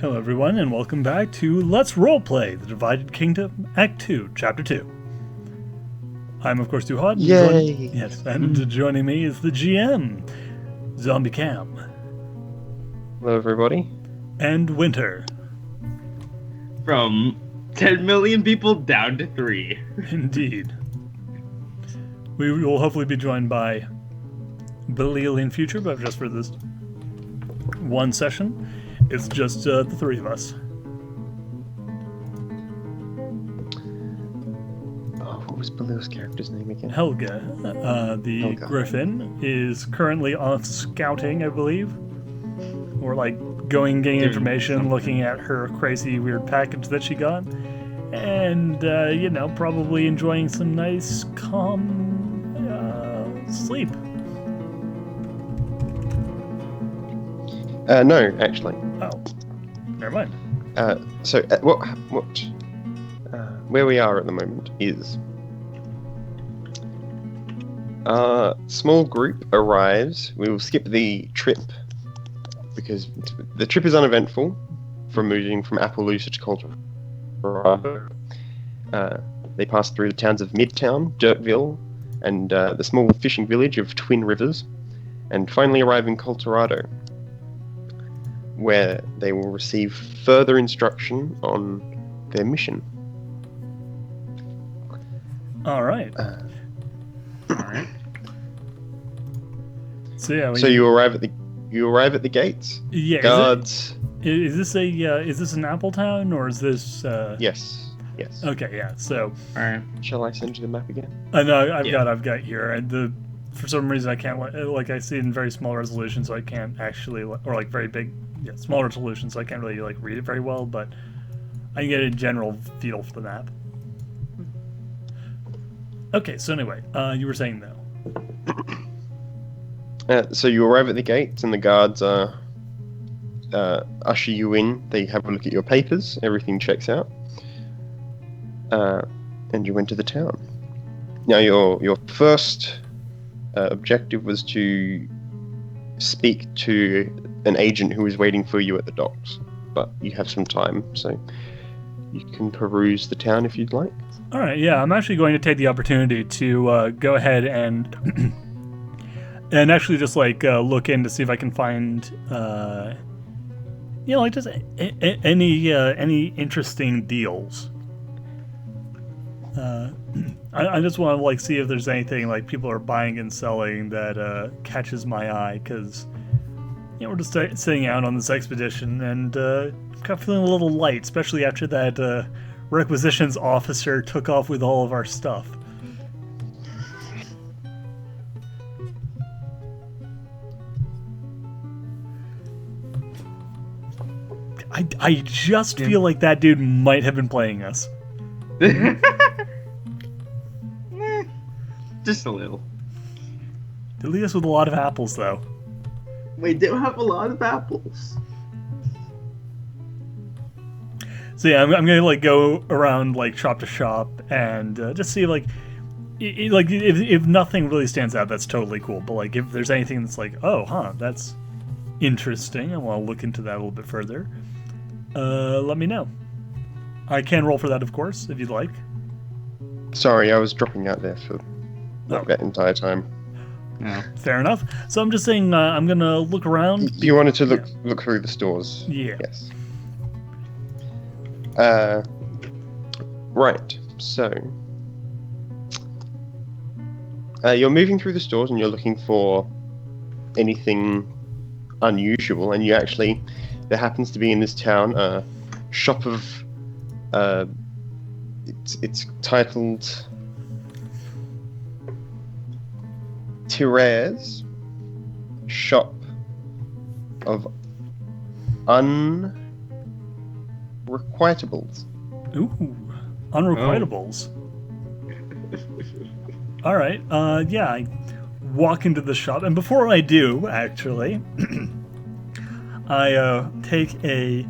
Hello everyone, and welcome back to Let's Roleplay, The Divided Kingdom, Act 2, Chapter 2. I'm, of course, Duhad. Yay! And joining me is the GM, Zombie Cam. Hello, everybody. And Winter. From 10 million people down to 3. Indeed. We will hopefully be joined by Belial in future, but just for this one session, it's just the three of us. What was Belial's character's name again? Helga, the Helga. Griffin, is currently on scouting, I believe. Or getting information, looking at her crazy weird package that she got. And, probably enjoying some nice, calm sleep. No, actually. Oh, never mind. Where we are at the moment is a small group arrives. We will skip the trip because the trip is uneventful from moving from Appaloosa to Colorado. They pass through the towns of Midtown, Dirtville, and the small fishing village of Twin Rivers, and finally arrive in Colorado, where they will receive further instruction on their mission. All right. Alright. So yeah. So you arrive at the gates. Yeah. Guards. Is this an Apple Town or is this? Yes. Okay. Yeah. So. Alright. Shall I send you the map again? No, I've got here, and for some reason I can't I see it in very small resolution, so I can't actually, or very big, small resolution, so I can't really read it very well, but I can get a general feel for the map. Okay, so anyway, you were saying though. So you arrive at the gates, and the guards usher you in. They have a look at your papers. Everything checks out, and you enter the town. Now, your first objective was to speak to an agent who is waiting for you at the docks, but you have some time, so you can peruse the town if you'd like. All right, yeah, I'm actually going to take the opportunity to go ahead and and actually just look in to see if I can find just any interesting deals. I just want to see if there's anything people are buying and selling that catches my eye, because we're just setting out on this expedition, and kind of feeling a little light, especially after that requisitions officer took off with all of our stuff. I just feel like that dude might have been playing us. Just a little. They leave us with a lot of apples, though. We do have a lot of apples. So yeah, I'm gonna go around shop to shop and just see if nothing really stands out, that's totally cool. But if there's anything that's that's interesting, I want to look into that a little bit further. Let me know. I can roll for that, of course, if you'd like. Sorry, I was dropping out there for that entire time. No. Fair enough. So I'm just saying I'm gonna look around. You wanted to look through the stores. Yeah. Yes. Right. So you're moving through the stores and you're looking for anything unusual, and there happens to be in this town a shop of it's titled Therese Shop of Unrequitables. Ooh, unrequitables. All right. Yeah, I walk into the shop, and before I do, actually, I take a,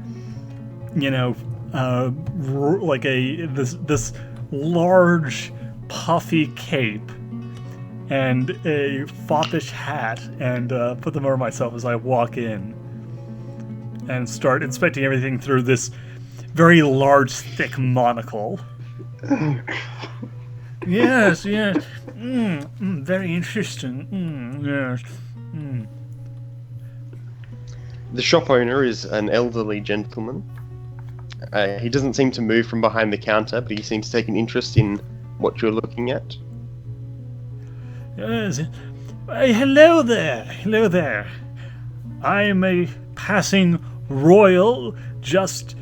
this large puffy cape and a foppish hat, and put them over myself as I walk in. and start inspecting everything through this very large, thick monocle. Yes, yes. Very interesting. Yes. The shop owner is an elderly gentleman. He doesn't seem to move from behind the counter, but he seems to take an interest in what you're looking at. Yes. Hello there. Hello there. I am a passing royal, just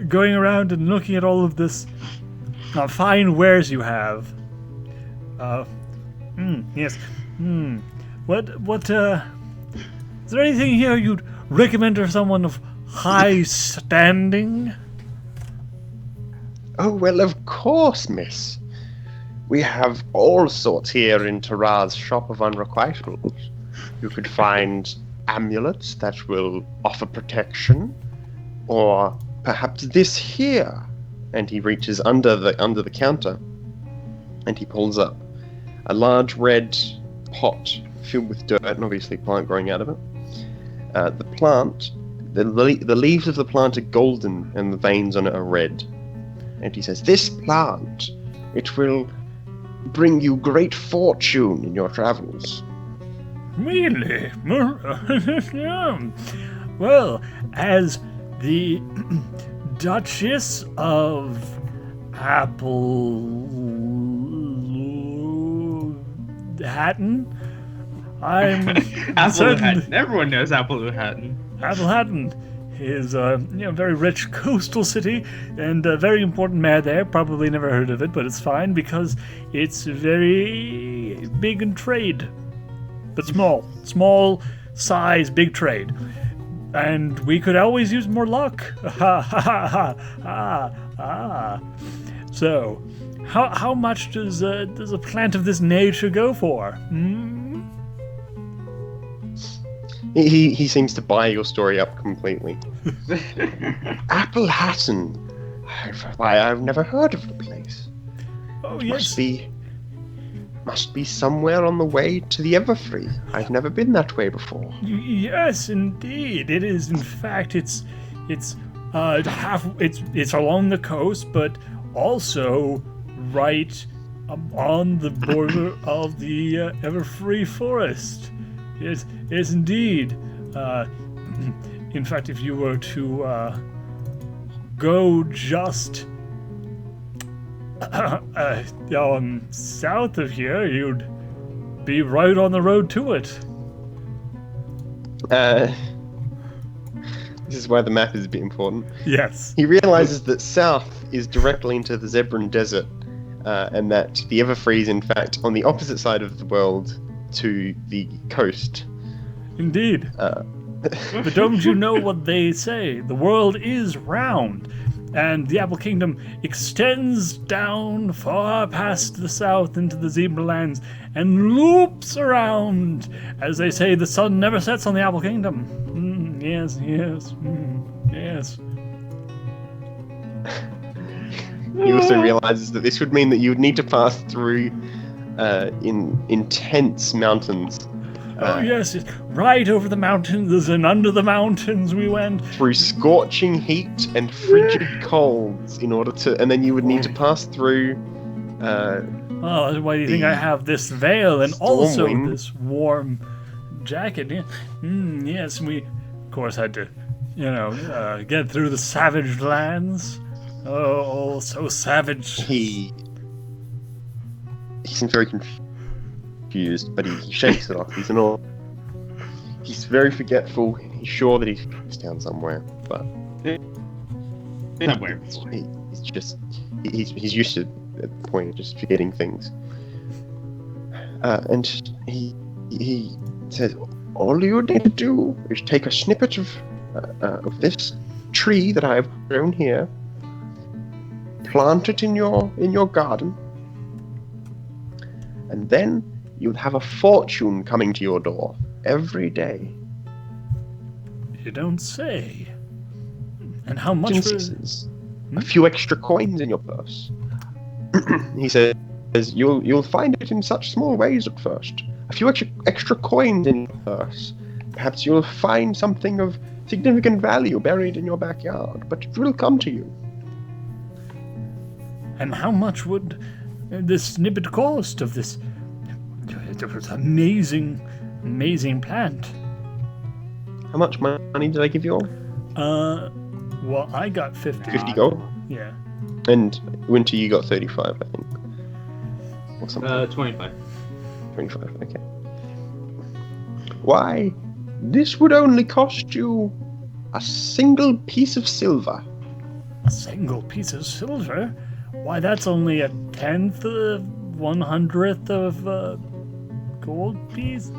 going around and looking at all of this fine wares you have. Yes. What, is there anything here you'd recommend for someone of high standing? Oh, well, of course, miss. We have all sorts here in Taraz's shop of unrequitables. You could find amulets that will offer protection, or perhaps this here. And he reaches under the counter, and he pulls up a large red pot filled with dirt, and obviously plant growing out of it. The plant, the leaves of the plant are golden, and the veins on it are red. And he says, "This plant, it will bring you great fortune in your travels." Really? Well, as the Duchess of Hatton, I'm Hatton. Everyone knows Hatton. Hatton is a very rich coastal city, and a very important mayor there. Probably never heard of it, but it's fine because it's very big in trade, but small size, big trade, and we could always use more luck. So, how much does a plant of this nature go for? He seems to buy your story up completely. Apple Hatton. I've never heard of the place. Oh, yes. Must be somewhere on the way to the Everfree. I've never been that way before. Yes, indeed. It is. In fact, it's along the coast, but also right on the border of the Everfree forest. Yes, indeed. In fact, if you were to go just south of here, you'd be right on the road to it. This is why the map is a bit important. Yes. He realizes that south is directly into the Zebran Desert, and that the Everfree is in fact on the opposite side of the world to the coast. Indeed. But don't you know what they say? The world is round, and the Apple Kingdom extends down far past the south into the Zebra Lands and loops around. As they say, the sun never sets on the Apple Kingdom. Yes. Yes. He also realizes that this would mean that you would need to pass through in intense mountains. Yes, right over the mountains and under the mountains we went. Through scorching heat and frigid colds in order to... And then you would need to pass through... why do you think I have this veil and also this warm jacket? Yes, we, of course, had to, get through the savage lands. Oh, so savage. He seems very confused, but he shakes it off. He's very forgetful. He's sure that he's down somewhere, but somewhere. He's used to at the point of just forgetting things. And he says, all you need to do is take a snippet of this tree that I have grown here, plant it in your garden, and then you'll have a fortune coming to your door every day. You don't say. And how much for... A few extra coins in your purse. He says, you'll find it in such small ways at first. A few extra coins in your purse. Perhaps you'll find something of significant value buried in your backyard, but it will come to you. And how much would this snippet cost of this amazing, amazing plant? How much money did I give you all? Well, I got 50. 50 gold? Yeah. And Winter, you got 35, I think. Or something. 25. 25, okay. Why, this would only cost you a single piece of silver. A single piece of silver? Why, that's only 1/10 of 100th of a gold piece?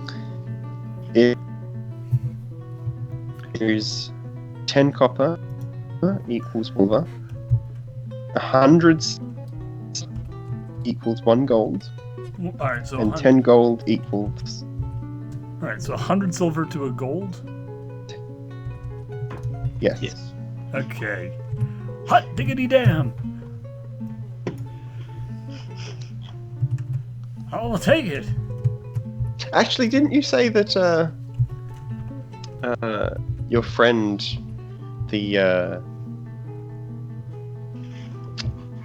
There's 10 copper equals silver. 100 equals 1 gold. Alright, so And 10 gold equals... Alright, so 100 silver to a gold? Yes. Okay. Hot diggity damn! I'll take it. Actually, didn't you say that your friend, the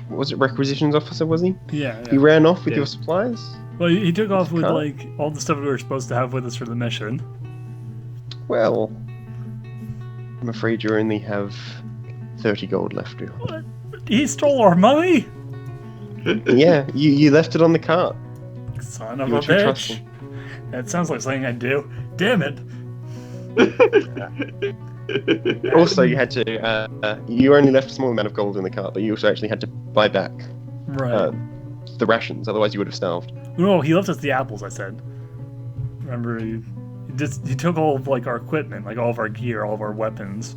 what was it, requisitions officer, was he? Yeah. He ran off with Yeah. your supplies? Well, he took off with, Huh? like, all the stuff we were supposed to have with us for the mission. Well, I'm afraid you only have 30 gold left. What? He stole our money? Yeah, you left it on the cart. Son of You a were too bitch. trusting. That sounds like something I'd do. Damn it. Also, you had to, you only left a small amount of gold in the cart, but you also actually had to buy back Right. the rations, otherwise you would have starved. No, he left us the apples, I said. Remember, he took all of, like, our equipment, like all of our gear, all of our weapons,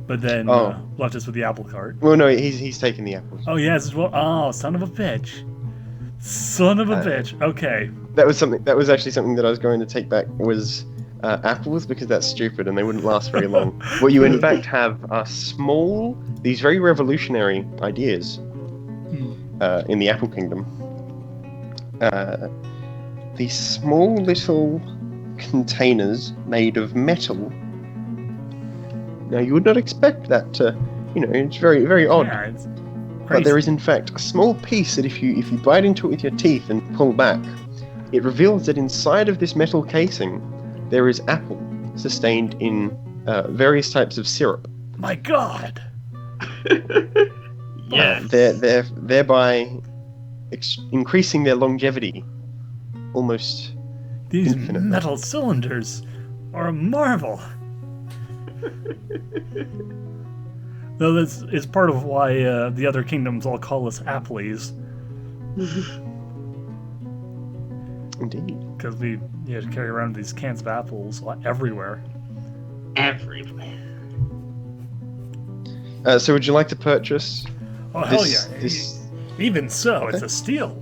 but then left us with the apple cart. Well, no, he's taken the apples. Oh, yes, as well. Oh, son of a bitch. Son of a bitch. Okay. That was actually something that I was going to take back, was apples, because that's stupid and they wouldn't last very long. What you in fact have are these very revolutionary ideas in the Apple Kingdom. These small little containers made of metal. Now, you would not expect that to, it's very, very odd. Yeah, it's But crazy. there is, in fact, a small piece that if you bite into it with your teeth and pull back, it reveals that inside of this metal casing, there is apple sustained in various types of syrup. My God. Yes. Thereby increasing their longevity almost These infinitely. metal cylinders are a marvel. Though this is part of why the other kingdoms all call us Appleys, Indeed. because we had to carry around these cans of apples everywhere. Everywhere. So would you like to purchase Oh, hell this, yeah. this... Even so, it's a steal.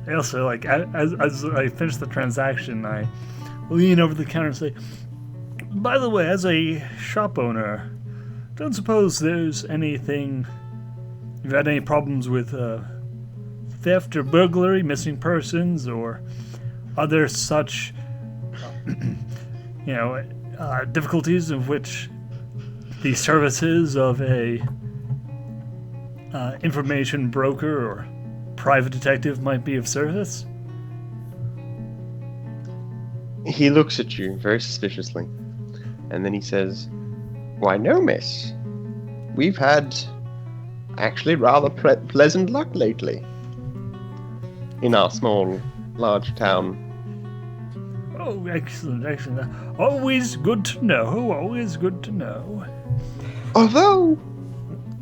I also, like, as I finish the transaction, I lean over the counter and say, by the way, as a shop owner, don't suppose there's anything... You've had any problems with theft or burglary, missing persons, or other such, difficulties in which the services of a information broker or private detective might be of service? He looks at you very suspiciously, and then he says, "Why, no, miss. We've had actually rather pleasant luck lately in our large town." Oh, excellent, excellent. Always good to know, always good to know. Although,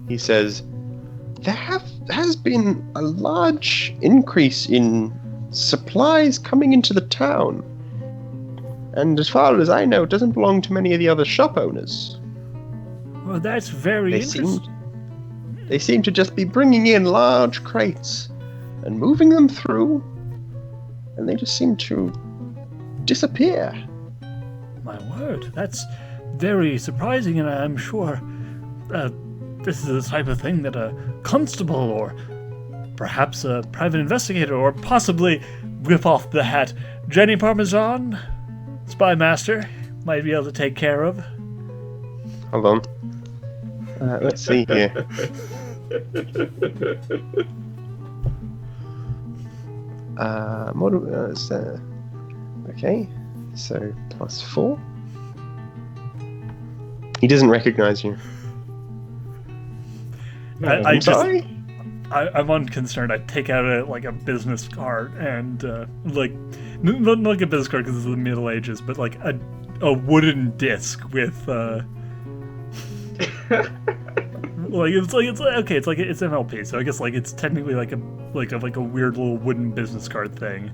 he says, there has been a large increase in supplies coming into the town. And as far as I know, it doesn't belong to many of the other shop owners. Well, that's very interesting. They seem to just be bringing in large crates and moving them through, and they just seem to disappear. My word, that's very surprising, and I'm sure this is the type of thing that a constable or perhaps a private investigator or possibly whip off the hat Jenny Parmesan, spy master, might be able to take care of. Hold on. Let's see here. Okay, so +4. He doesn't recognize you. I'm sorry? I'm unconcerned. I take out a business card and not like a business card because it's the Middle Ages, but like a wooden disc with it's MLP, so I guess it's technically like a weird little wooden business card thing.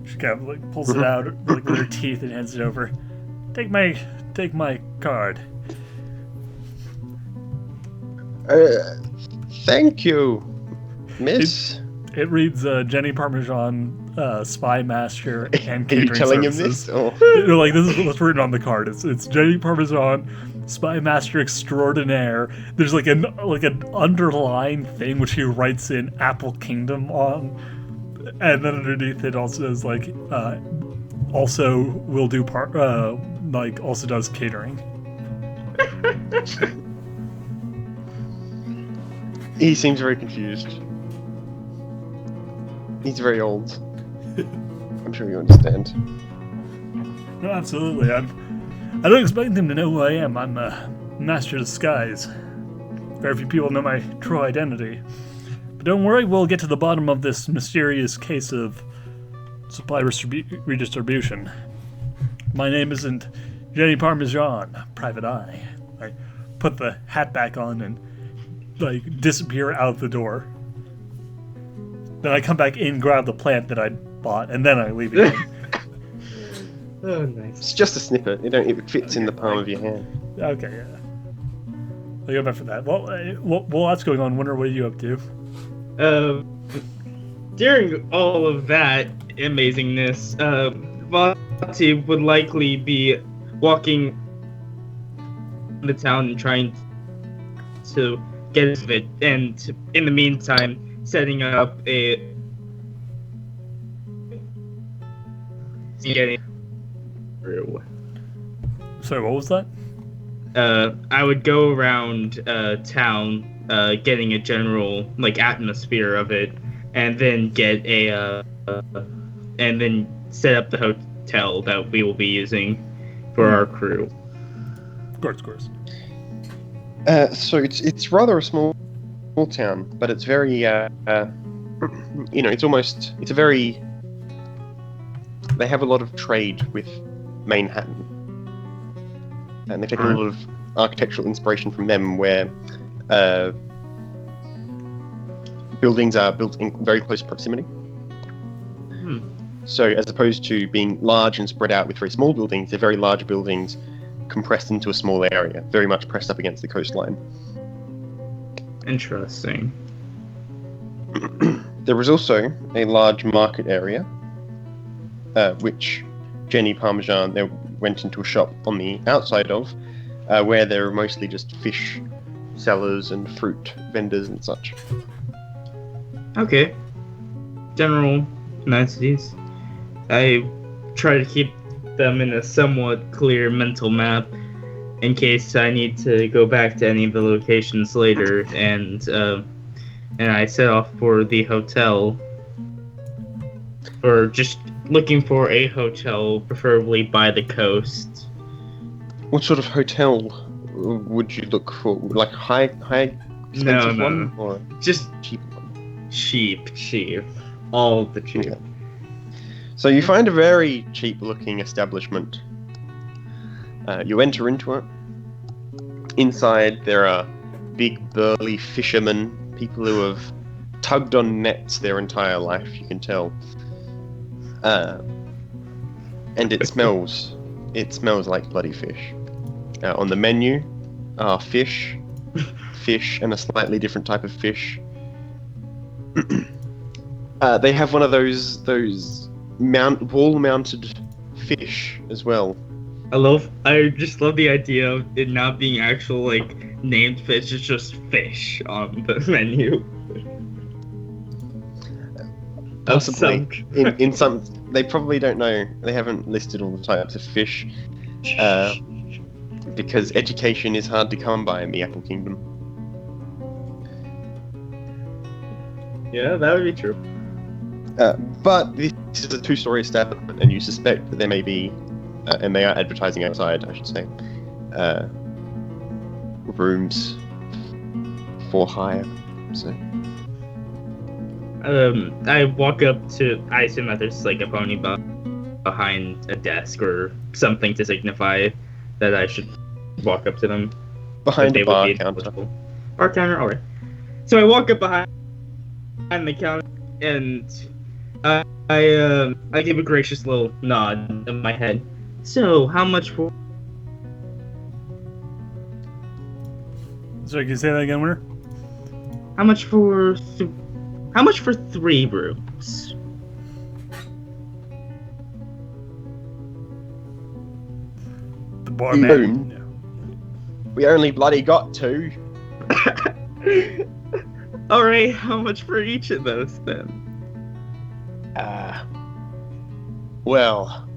She kind of pulls it out with her teeth and hands it over. Take my card. Thank you, Miss. It reads Jenny Parmesan, Spy Master, and Are you catering telling services. him this? Or? This is what's written on the card. It's Jenny Parmesan, Spy Master Extraordinaire. There's an underlined thing which he writes in Apple Kingdom on, and then underneath it also says also will do also does catering. He seems very confused. He's very old. I'm sure you understand. No, absolutely. I don't expect him to know who I am. I'm a master of disguise. Very few people know my true identity. But don't worry, we'll get to the bottom of this mysterious case of supply redistribution. My name isn't Jenny Parmesan, Private Eye. I put the hat back on and disappear out the door. Then I come back in, grab the plant that I bought, and then I leave again. Oh, nice. It's just a snippet. It fits in the palm of your hand. Okay, yeah. I'll go back for that. Well, while that's going on, what are you up to? During all of that amazingness, Vati would likely be walking the town and trying to get of it, and in the meantime, setting up getting through. Sorry, what was that? I would go around town, getting a general atmosphere of it, and then get and then set up the hotel that we will be using for our crew. Of course. So it's rather a small town, but it's very it's a very. They have a lot of trade with Manhattan, and they've taken a lot of architectural inspiration from them, where buildings are built in very close proximity. So as opposed to being large and spread out with very small buildings, they're very large buildings compressed into a small area, very much pressed up against the coastline. Interesting. There is also a large market area, which Jenny Parmesan went into a shop on the outside of, where there are mostly just fish sellers and fruit vendors and such. Okay. General niceties. I try to keep them in a somewhat clear mental map in case I need to go back to any of the locations later, and I set off for the hotel, or just looking for a hotel, preferably by the coast. What sort of hotel would you look for? Like high expensive No. one, or Just cheap one? cheap, all the cheap. Okay. So you find a very cheap-looking establishment. You enter into it. Inside there are big burly fishermen, people who have tugged on nets their entire life, you can tell. And it smells like bloody fish. On the menu are fish, and a slightly different type of fish. They have one of those wall-mounted fish as well. I just love the idea of it not being actual named fish. It's just fish on the menu. Possibly. In some, they probably don't know. They haven't listed all the types of fish. Because education is hard to come by in the Apple Kingdom. Yeah, that would be true. But this is a two-story establishment, and you suspect that there may be, and they are advertising outside, I should say, rooms for hire. So. I walk up to. I assume that there's like a pony behind a desk or something to signify that I should walk up to them. Behind that a they would bar be counter. eligible. Bar counter, alright. So I walk up behind the counter and I give a gracious little nod in my head. So how much for? Sorry, can you say that again, Winner? How much for? How much for 3 rooms? The barman. Room. We only bloody got 2. Alright, how much for each of those then? Well,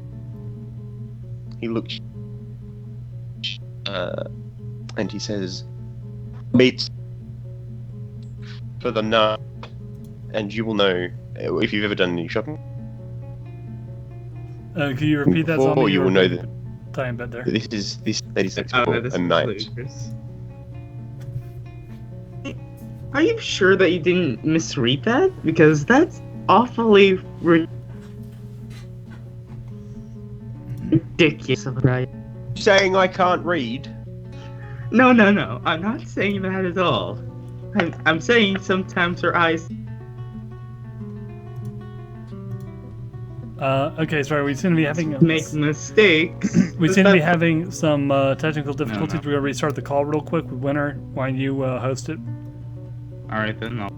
he looks, and he says, "Meet for the night, and you will know if you've ever done any shopping. Can you repeat that? Before Zombie? you will know that time bit there. this is 36 Oh, for this a is night." ludicrous. Are you sure that you didn't misread that? Because that's awfully ridiculous, right? Saying I can't read? No. I'm not saying that at all. I'm saying sometimes her eyes. Okay, sorry, we seem to be having Make mistakes. we Is seem to be that- having some technical difficulties. No. We're gonna restart the call real quick. Winner, why don't you host it? Alright then.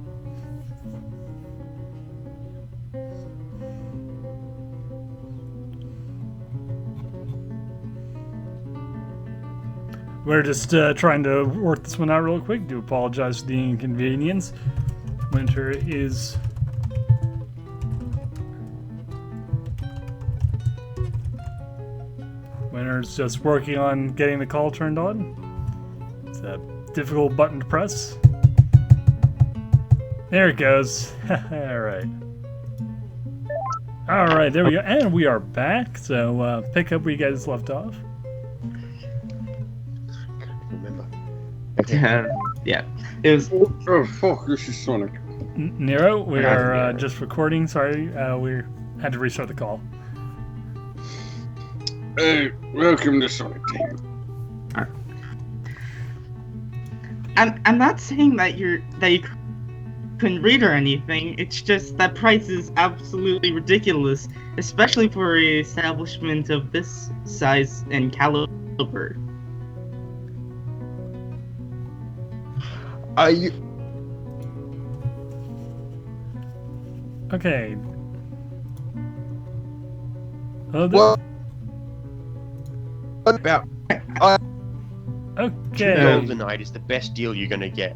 We're just trying to work this one out real quick. Do apologize for the inconvenience. Winter is Winter's just working on getting the call turned on. It's a difficult button to press. There it goes. Alright. Alright, there we go. And we are back. So pick up where you guys left off. Remember. Yeah. It was. Oh fuck, this is Sonic. Nero, we are just recording. Sorry, we had to restart the call. Hey, welcome to Sonic Team. I'm not saying that you couldn't read or anything. It's just that price is absolutely ridiculous, especially for an establishment of this size and caliber. Are you? Okay. Oh, What about? okay. $2 is the best deal you're gonna get.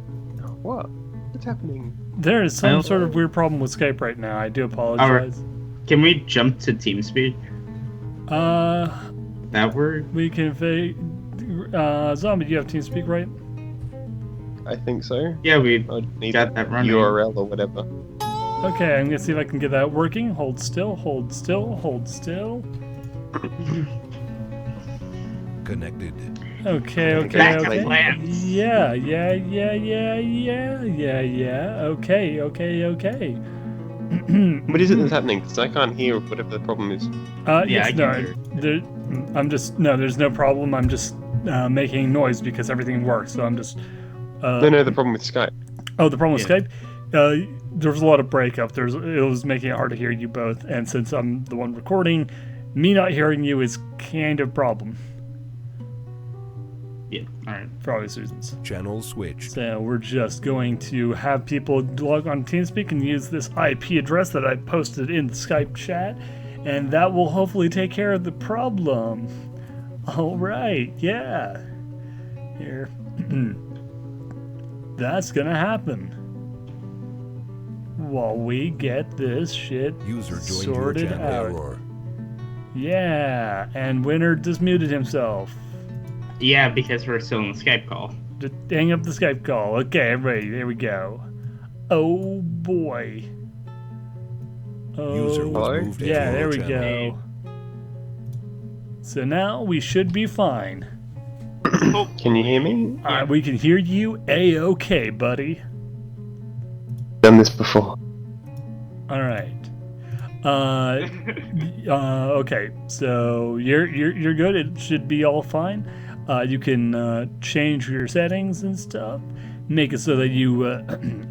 What? What's happening? There is some sort of weird problem with Skype right now. I do apologize. Can we jump to TeamSpeak? That word? We can. Zombie, do you have TeamSpeak right? I think so. Yeah, we I'd need got that running. URL or whatever. Okay, I'm gonna see if I can get that working. Hold still, hold still, hold still. Connected. Okay. Back to plans. Yeah. Okay. What is it that's happening? Because I can't hear whatever the problem is. Yeah, Yes, I can no, hear there's no problem. I'm just making noise because everything works. So I'm just. No, the problem with Skype. Oh, the problem with Yeah. Skype? There was a lot of breakup. It was making it hard to hear you both, and since I'm the one recording, me not hearing you is kind of a problem Yeah, alright. for obvious reasons. Channel switched. So we're just going to have people log on TeamSpeak and use this IP address that I posted in the Skype chat, and that will hopefully take care of the problem. All right, yeah. Here. That's gonna happen. While we get this shit User joined sorted your channel out. error. Yeah, and Winner just muted himself. Yeah, because we're still on the Skype call. Just hang up the Skype call. Okay, I'm ready. There we go. Oh boy. User was Oh, moved yeah, into there your we channel. go. So now we should be fine. Can you hear me? We can hear you A-okay, buddy. Done this before. All right. Okay. So you're good. It should be all fine. You can change your settings and stuff. Make it so that you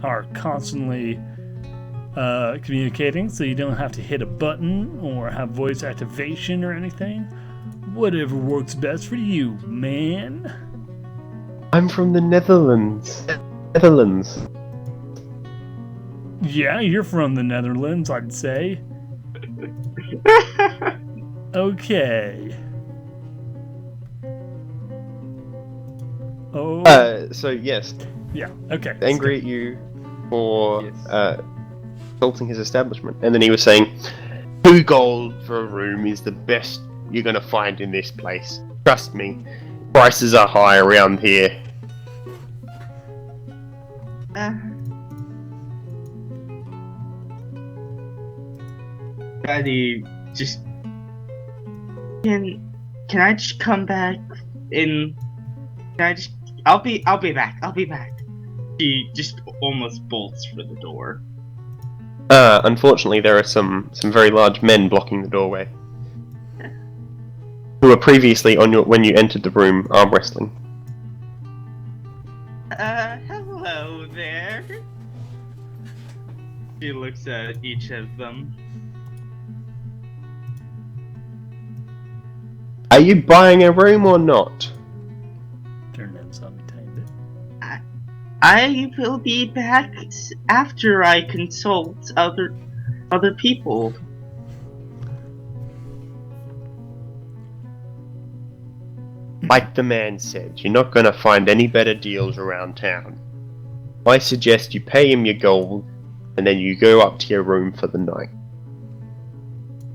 are constantly communicating, so you don't have to hit a button or have voice activation or anything. Whatever works best for you, man. I'm from the Netherlands. Netherlands. Yeah, you're from the Netherlands, I'd say. Okay. Oh. So yes, Yeah. Okay. angry at you for Yes. assaulting his establishment, and then he was saying, 2 gold for a room is the best you're gonna find in this place. Trust me, prices are high around here. Daddy, just can I just come back in? Can I just? I'll be back. I'll be back. She just almost bolts for the door. Unfortunately, there are some very large men blocking the doorway, who were previously on your when you entered the room arm wrestling. Hello there. She looks at each of them. Are you buying a room or not? Turn them zombie time bit. I will be back after I consult other people. Like the man said, you're not gonna find any better deals around town. I suggest you pay him your gold, and then you go up to your room for the night.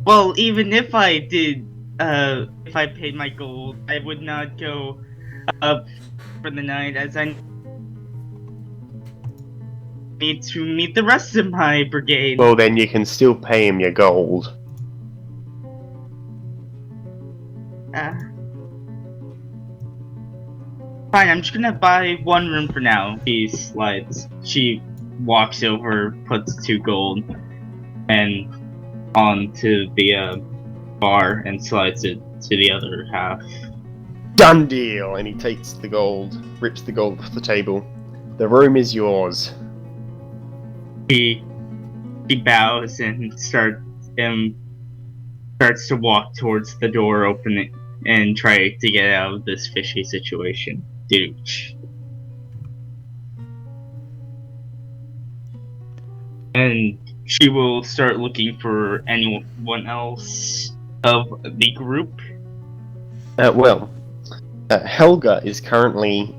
Well, even if I did, if I paid my gold, I would not go up for the night, as I need to meet the rest of my brigade. Well, then you can still pay him your gold. Fine, I'm just gonna buy 1 room for now. She walks over, puts 2 gold, and onto the bar and slides it to the other half. Done deal! And he takes the gold, rips the gold off the table. The room is yours. He bows and starts to walk towards the door, open it, and try to get out of this fishy situation. Douche. And she will start looking for anyone else of the group. Helga is currently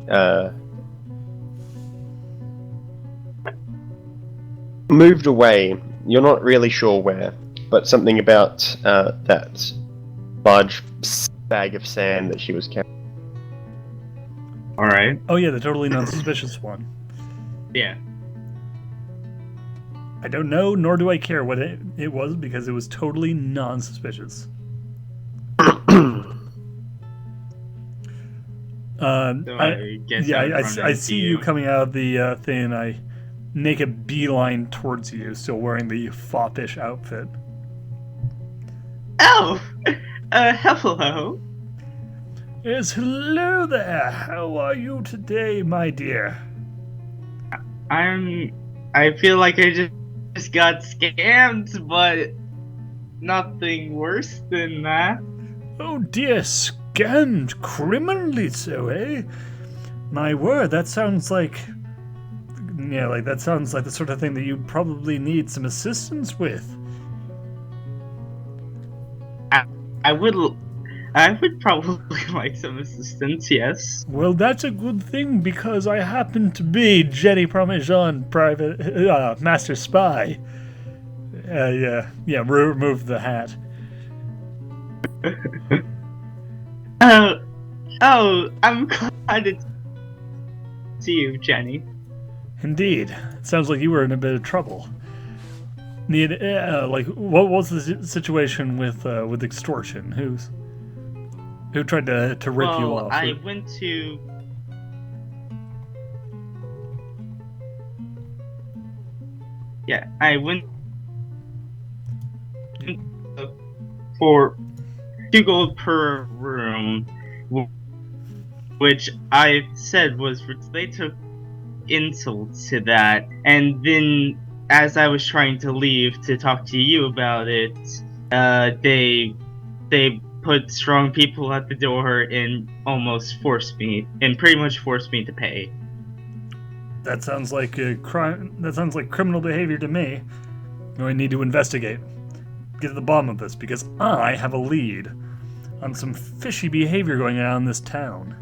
moved away. You're not really sure where, but something about that large bag of sand that she was carrying. Alright. Oh yeah, the totally non-suspicious one. Yeah. I don't know, nor do I care what it was, because it was totally non-suspicious. I guess I see you coming out of the thing, and I make a beeline towards you, still wearing the foppish outfit. Oh! Hello. Yes, hello there. How are you today, my dear? I feel like I just got scammed, but nothing worse than that. Oh dear, scammed criminally so, eh? My word, that sounds like... Yeah, like, that sounds like the sort of thing that you'd probably need some assistance with. I would probably like some assistance, yes. Well, that's a good thing, because I happen to be Jenny Parmesan, private, master spy. Remove the hat. Oh, I'm glad to see you, Jenny. Indeed. It sounds like you were in a bit of trouble. What was the situation with extortion? Who tried to rip you Well, off? I went to. Yeah, I went for 2 gold per room, which I said was they took insult to that, and then as I was trying to leave to talk to you about it, they put strong people at the door and almost pretty much forced me to pay. That sounds like a crime. That sounds like criminal behavior to me. We need to investigate. Get to the bottom of this, because I have a lead on some fishy behavior going on in this town.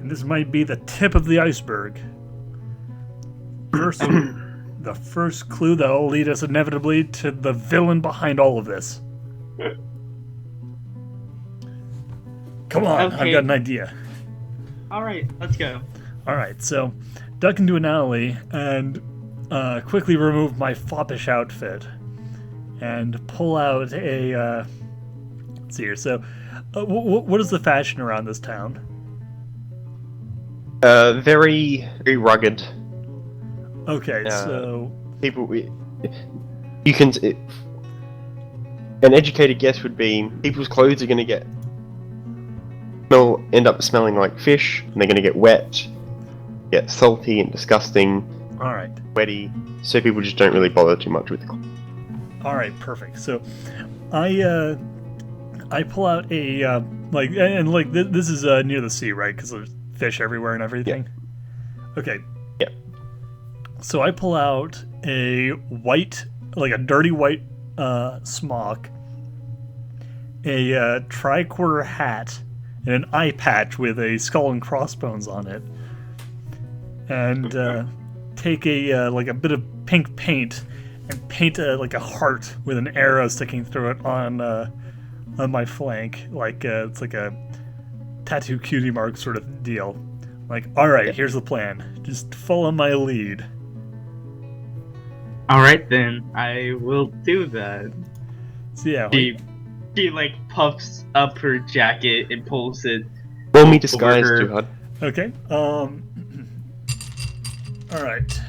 And this might be the tip of the iceberg. First, the first clue that will lead us inevitably to the villain behind all of this. Come on, Okay. I've got an idea. Alright, let's go. Alright, so duck into an alley and quickly remove my foppish outfit and pull out a let's see here. So what is the fashion around this town? Very, very rugged. Okay, so People, you can. An educated guess would be people's clothes are going to end up smelling like fish, and they're going to get wet, get salty and disgusting, all right. wetty. So people just don't really bother too much with the clothes. All right, perfect. So I pull out a this is near the sea, right? Because there's fish everywhere and everything. Yeah. Okay. Yeah. So I pull out a white, like a dirty white smock, a tri-quarter hat, and an eye patch with a skull and crossbones on it, and take a bit of pink paint and paint like a heart with an arrow sticking through it on my flank, like it's like a tattoo cutie mark sort of deal. Like, all right, here's the plan. Just follow my lead. Alright then, I will do that. So yeah, She like puffs up her jacket and pulls it. Roll me disguise, Over her. Duhad. okay. All right.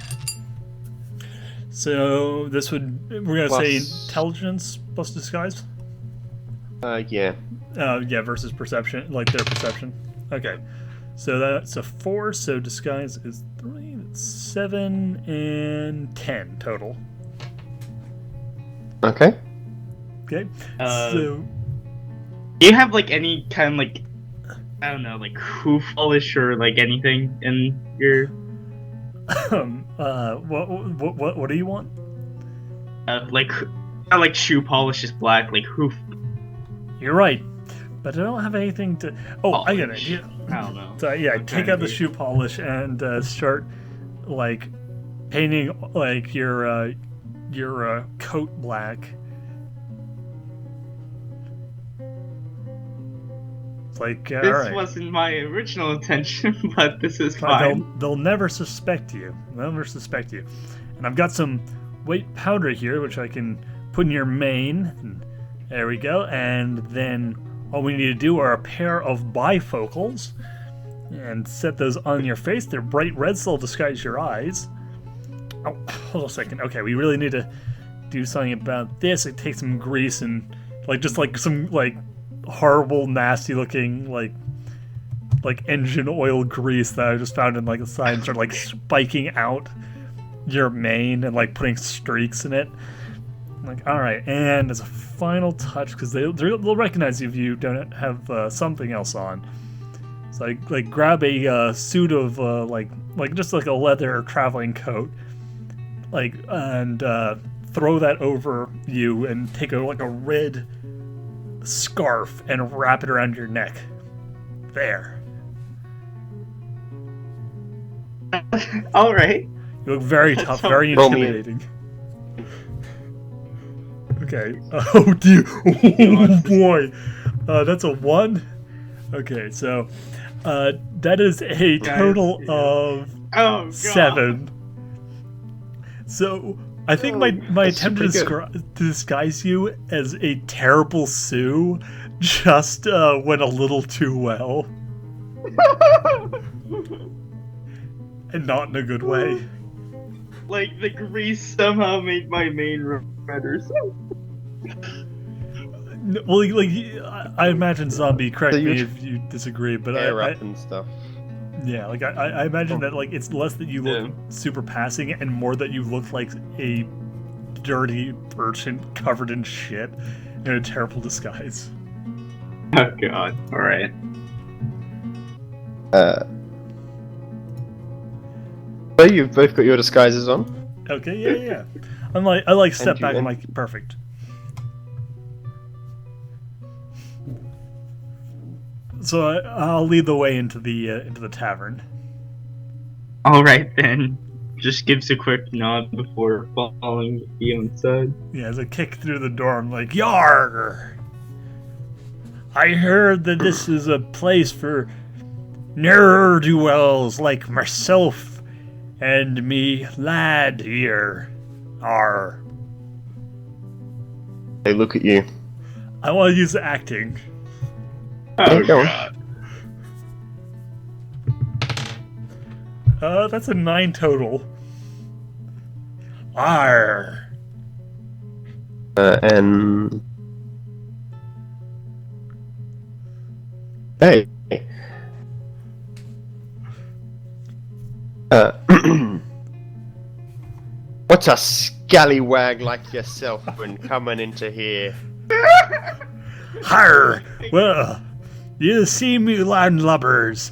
So this we're gonna say Plus- intelligence plus disguise. Yeah. Yeah, versus perception, like their perception. Okay, so that's a 4. So disguise is 3. That's 7 and 10 total. Okay. Okay. Do you have like any kind of like, I don't know, like hoof polish or like anything in your what do you want? like not like shoe polish is black, like hoof You're right, but I don't have anything to. Oh, I got an polish. idea. I don't know. So yeah, I'm take trying out to the be- shoe polish and start like painting like your coat black. It's like all This right. wasn't my original intention, but this is Fine, fine. they'll never suspect you. They'll never suspect you. And I've got some white powder here, which I can put in your mane. And there we go. And then all we need to do are a pair of bifocals and set those on your face. They're bright red, so they'll disguise your eyes. Oh, hold on a second. Okay, we really need to do something about this. It takes some grease and just some horrible, nasty looking like engine oil grease that I just found in like a side and started spiking out your mane and putting streaks in it. All right, and as a final touch, because they'll recognize you if you don't have something else on. So I grab a suit of just like a leather traveling coat, and throw that over you and take a red scarf and wrap it around your neck. There. All right. You look very tough, So- very Roll me. intimidating. Okay. Oh dear. Oh boy. That's a 1. Okay, so that is a total of Oh god. 7. So I think my that's attempt to, pretty good. to disguise you as a terrible Sue just went a little too well, and not in a good way. Like the grease somehow made my main red or something. Well, like I imagine zombie. Correct So me you're if you disagree, but Air I up and stuff. yeah, like I imagine that like it's less that you look Yeah. super passing and more that you look like a dirty urchin covered in shit in a terrible disguise. Oh god. Alright. So you've both got your disguises on. Okay, yeah. I like step you- back. I'm and- like perfect. So I'll lead the way into the tavern. Alright then. Just gives a quick nod before following you inside. Yeah, as I kick through the door, I'm like, Yarr! I heard that this is a place for ne'er-do-wells like myself and me lad here. Arr. They look at you. I want to use acting. Oh Go on. god. That's a 9 total. Arr. And hey, what's a scallywag like yourself when coming into here? Har! Well, you see me landlubbers.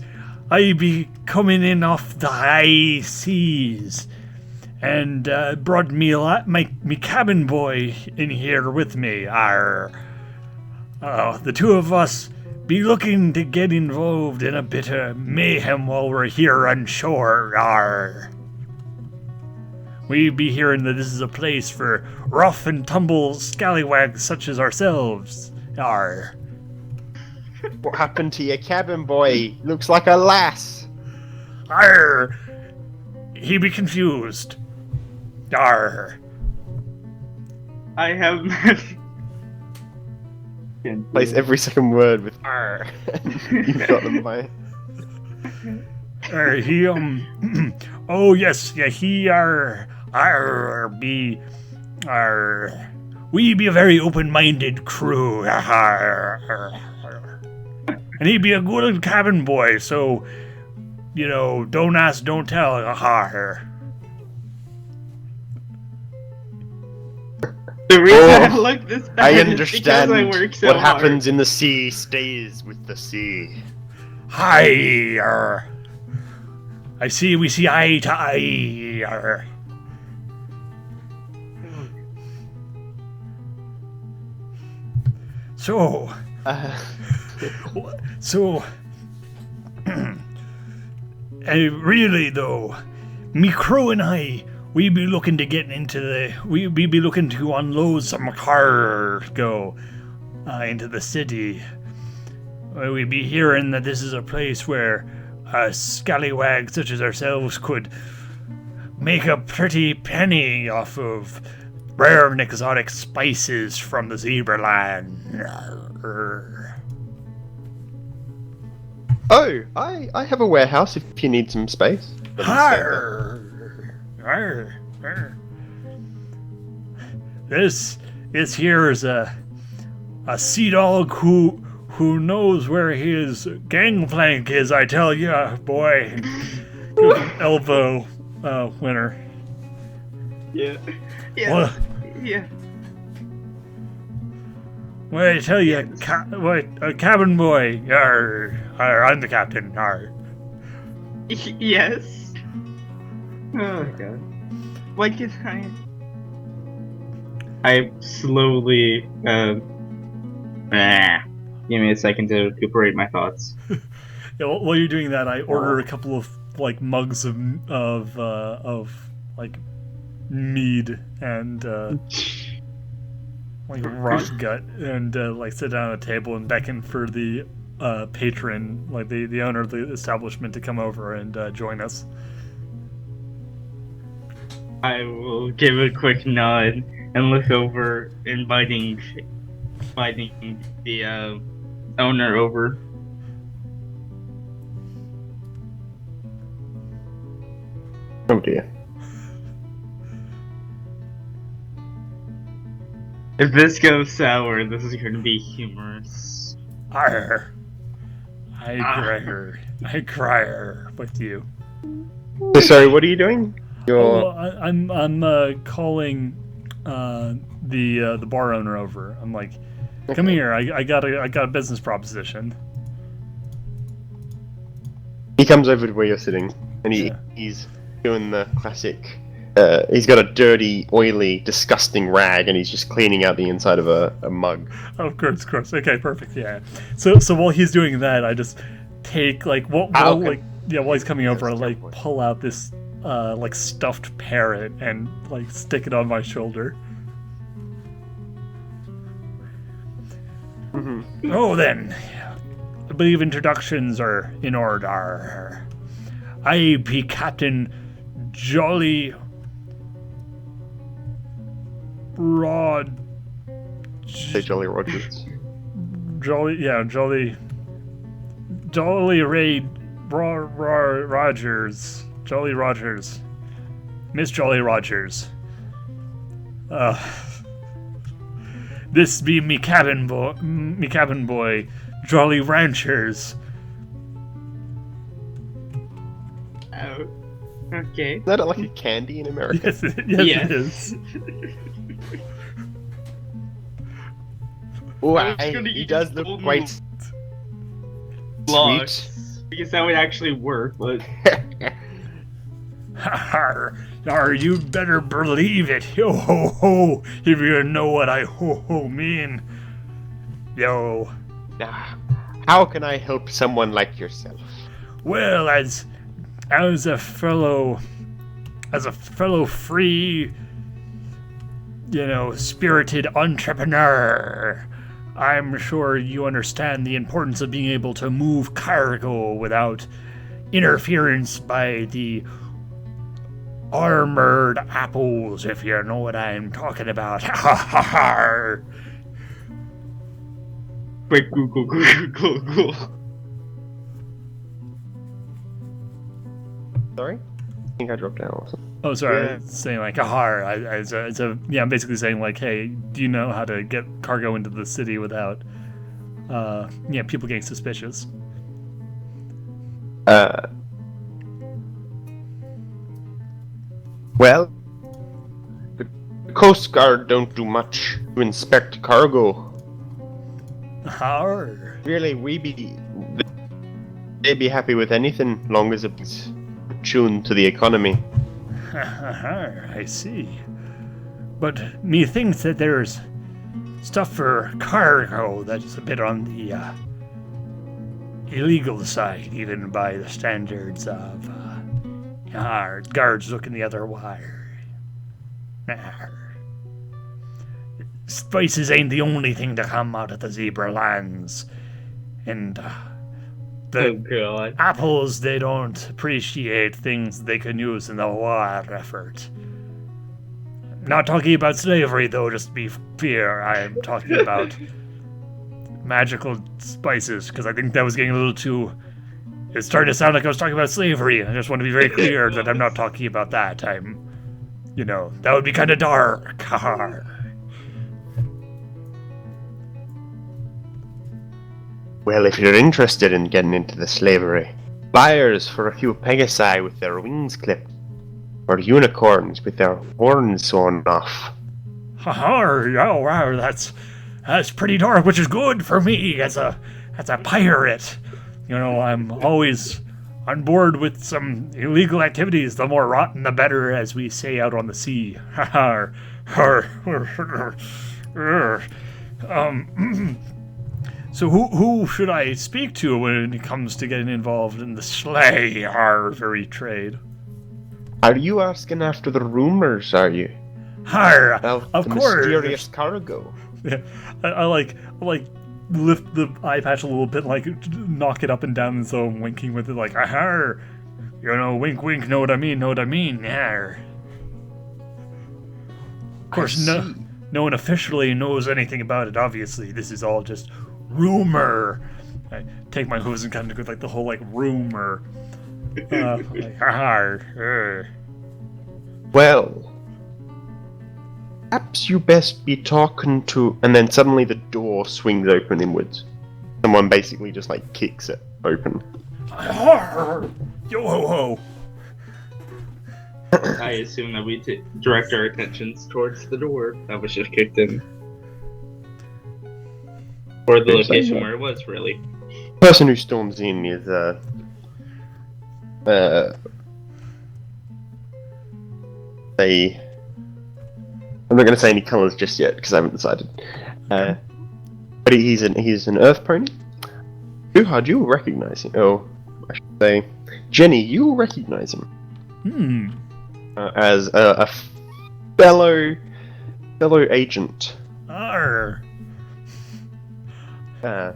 I be coming in off the high seas, and brought me me cabin boy in here with me. Arr! The two of us be looking to get involved in a bit of mayhem while we're here on shore. Arr! We be hearing that this is a place for rough and tumble scallywags such as ourselves. Arr! What happened to your cabin boy? Looks like a lass. Arr! He be confused. Arr! I have Place every second word with R. You've got them by. He oh yes, yeah, he we be a very open-minded crew. And he be a good cabin boy, so you know, don't ask, don't tell. The reason Oh, I like this bad I is understand because I work so what hard. happens in the sea stays with the sea. Hi. I see we see eye to eye. So really though, me crew and I, we be looking to get into we be looking to unload some cargo into the city. We be hearing that this is a place where scallywags such as ourselves could make a pretty penny off of rare and exotic spices from the zebra land. Oh, I have a warehouse if you need some space. Arr, arr, arr. This here is a sea dog who knows where his gangplank is. I tell ya, boy. Good elbow winner. Yeah. Yeah. What? Yeah. Well, I tell you, cabin boy. Arr, arr, I'm the captain. Arr. Yes. Oh god. Why can I slowly give me a second to recuperate my thoughts. Yeah, while you're doing that, I order a couple of like mugs of like mead and like rock gut, and like sit down at a table and beckon for the patron, like the owner of the establishment, to come over and join us. I will give a quick nod and look over, inviting the owner over. Oh dear. If this goes sour, this is going to be humorous. Arr. I cry with you. So sorry, what are you doing? You're... Oh, well, I'm calling the bar owner over. I'm like, come here. I got a business proposition. He comes over to where you're sitting, and he's doing the classic. He's got a dirty, oily, disgusting rag, and he's just cleaning out the inside of a mug. Of course. Okay, perfect. Yeah. So while he's doing that, I just take while he's coming over, I like pull out this like stuffed parrot and like stick it on my shoulder. Mm-hmm. Oh, then, I believe introductions are in order. I be Captain Jolly Rod. Say Jolly Rogers. Jolly Ray Rogers. Jolly Rogers. Miss Jolly Rogers. This be me cabin boy, Jolly Ranchers. Oh, okay. Is that like a candy in America? Yes, Yes. it is. Oh, I was gonna he eat does his look golden quite sweet. blocks, because that would actually work, but Or you better believe it. Yo ho ho, if you know what I ho ho mean. Yo. Now, how can I help someone like yourself? Well, as a fellow free, spirited entrepreneur, I'm sure you understand the importance of being able to move cargo without interference by the armored apples, if you know what I'm talking about. Ha ha ha! quick Google. Sorry? I think I dropped out or something. Oh, sorry. Yeah. I was saying like I'm basically saying like, hey, do you know how to get cargo into the city without, people getting suspicious? Well, the Coast Guard don't do much to inspect cargo. Har. Really, they'd be happy with anything, long as it's tuned to the economy. I see. But methinks that there's stuff for cargo that's a bit on the illegal side, even by the standards of guards looking the other way. Spices ain't the only thing to come out of the zebra lands, and the Oh god. apples, they don't appreciate things they can use in the war effort. Not talking about slavery, though, just to be clear. I'm talking about magical spices, because I think that was getting a little too... It's starting to sound like I was talking about slavery, and I just want to be very clear that I'm not talking about that. That would be kind of dark. Well, if you're interested in getting into the slavery, flyers for a few pegasi with their wings clipped, or unicorns with their horns sawn off. Oh wow, that's pretty dark, which is good for me as a pirate. I'm always on board with some illegal activities. The more rotten, the better, as we say out on the sea. So who should I speak to when it comes to getting involved in the slavery trade? Are you asking after the rumors, are you? Of The course. mysterious cargo. Yeah, I like lift the eye patch a little bit, like knock it up and down, and so I'm winking with it, like, aha, you know, wink, wink, know what I mean, yeah. Of course, no one officially knows anything about it, obviously. This is all just rumor. I take my hooves and kind of go like the whole, like, rumor. Like, haha. Well, perhaps you best be talking to... And then suddenly the door swings open inwards. Someone basically just, like, kicks it open. Yo ho ho. I assume that we direct our attentions towards the door that was just kicked in. Or the location where it was, really. The person who storms in is, I'm not going to say any colours just yet, because I haven't decided. But he's an earth pony. Duhad, you'll recognise him. Oh, I should say... Jenny, you'll recognise him. As a fellow agent. Arr. Their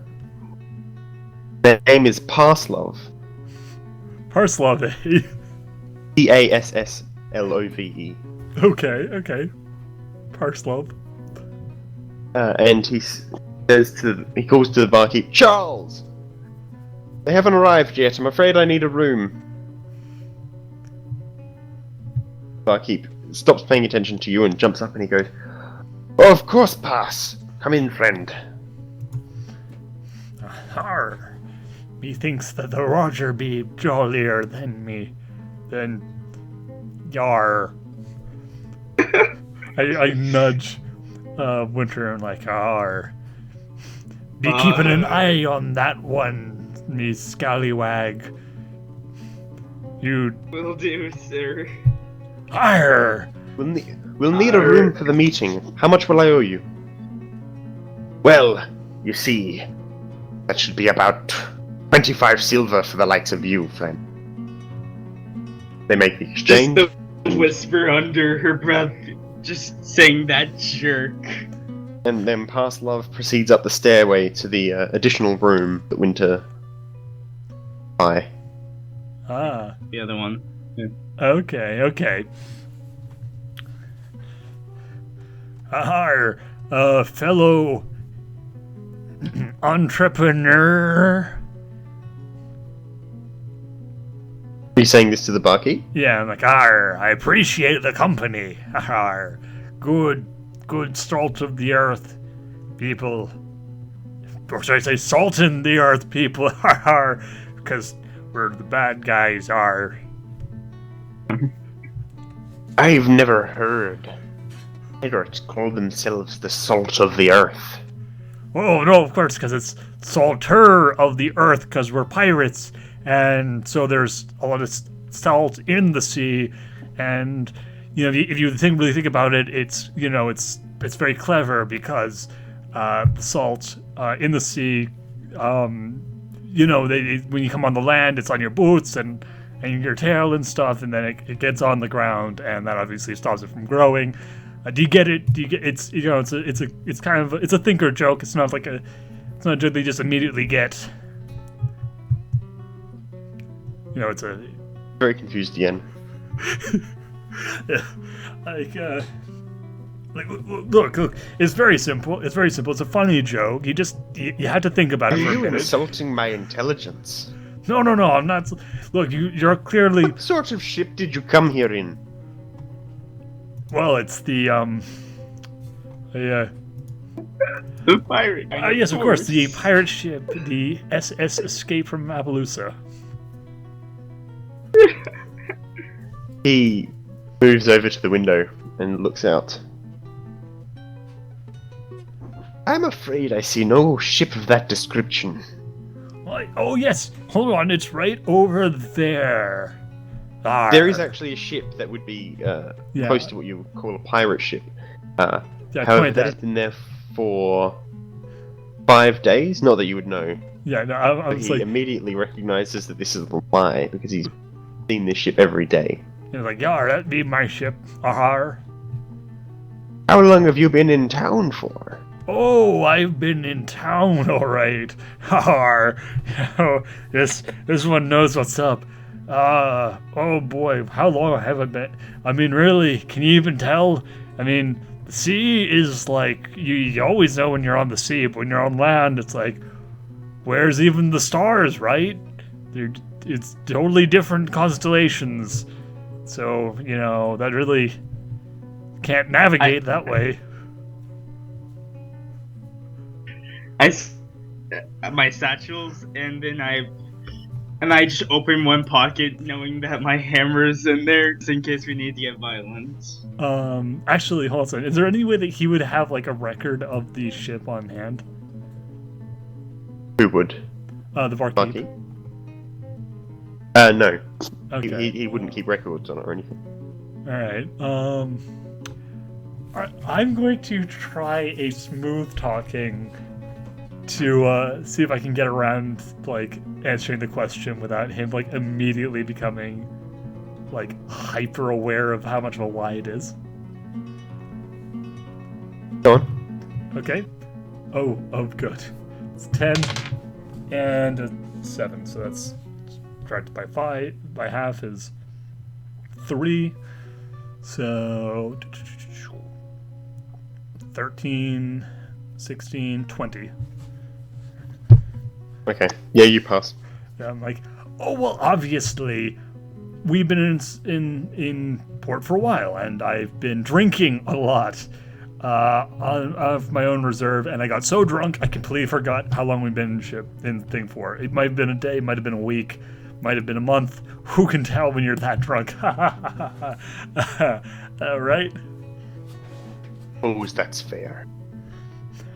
name is Parslove. Parslove, eh? Passlove. Okay. Parslove. And he calls to the barkeep, Charles! They haven't arrived yet. I'm afraid I need a room. Barkeep stops paying attention to you and jumps up and he goes, oh, of course, Pass. Come in, friend. Arr. Methinks that the Roger be jollier than me. Than Yar. I nudge Winter and like, arr. Be keeping an eye on that one, me scallywag. You... Will do, sir. Arr! We'll need a room for the meeting. How much will I owe you? Well, you see, that should be about 25 silver for the likes of you, friend. They make the exchange. Just the whisper under her breath, just saying that jerk. And then Parslove proceeds up the stairway to the additional room that Winter... Hi. Ah. The other one. Yeah. Okay. Ahar, fellow entrepreneur. Are you saying this to the barkeep? Yeah, I'm like, I appreciate the company. Ahar, good salt of the earth people. Or should I say salt in the earth people? Ahar, because we're the bad guys are. I've never heard pirates call themselves the salt of the earth. Oh, no, of course, because it's salter of the earth, because we're pirates, and so there's a lot of salt in the sea, and, you know, if you really think about it, it's, you know, it's very clever, because salt in the sea, you know, when you come on the land, it's on your boots, and your tail and stuff, and then it gets on the ground, and that obviously stops it from growing. Do you get it? It's, you know, it's kind of a thinker joke. It's not a joke they just immediately get. You know, it's a Very confused again. yeah, look. It's very simple. It's a funny joke. You had to think about it Are for a you minute. insulting my intelligence? No, I'm not. Look, you're clearly. What sort of ship did you come here in? Well, it's the The pirate. yes, of course, the pirate ship, the SS Escape from Appaloosa. He moves over to the window and looks out. I'm afraid I see no ship of that description. Oh yes, hold on, it's right over there. Arr. There is actually a ship that would be Yeah. close to what you would call a pirate ship. Yeah, However, point that has been there for 5 days. Not that you would know. Yeah, no, I But was he like, immediately recognizes that this is a lie because he's seen this ship every day. yeah, that'd be my ship. Ahar. How long have you been in town for? Oh, I've been in town, all right. Har. Oh, this one knows what's up. Oh boy, how long have I been? I mean, really, can you even tell? I mean, the sea is like, you always know when you're on the sea, but when you're on land, it's like, where's even the stars, right? It's totally different constellations. So, you know, that really can't navigate that way. My satchels, and then I just open one pocket, knowing that my hammer's in there, just in case we need to get violent. Actually, hold on. Is there any way that he would have like a record of the ship on hand? Who would? The barkeep. Bucky? No. Okay. He wouldn't keep records on it or anything. All right. I'm going to try a smooth talking to see if I can get around like answering the question without him like immediately becoming like hyper aware of how much of a lie it is. Go on. Okay. Oh, good. It's 10 and a 7, so that's subtracted by half is 3. So 13, 16, 20. Okay. Yeah, you pass. Yeah, I'm like, oh well, obviously, we've been in port for a while, and I've been drinking a lot, of my own reserve, and I got so drunk I completely forgot how long we've been in thing for. It might have been a day, might have been a week, might have been a month. Who can tell when you're that drunk? Right? Oh, that's fair.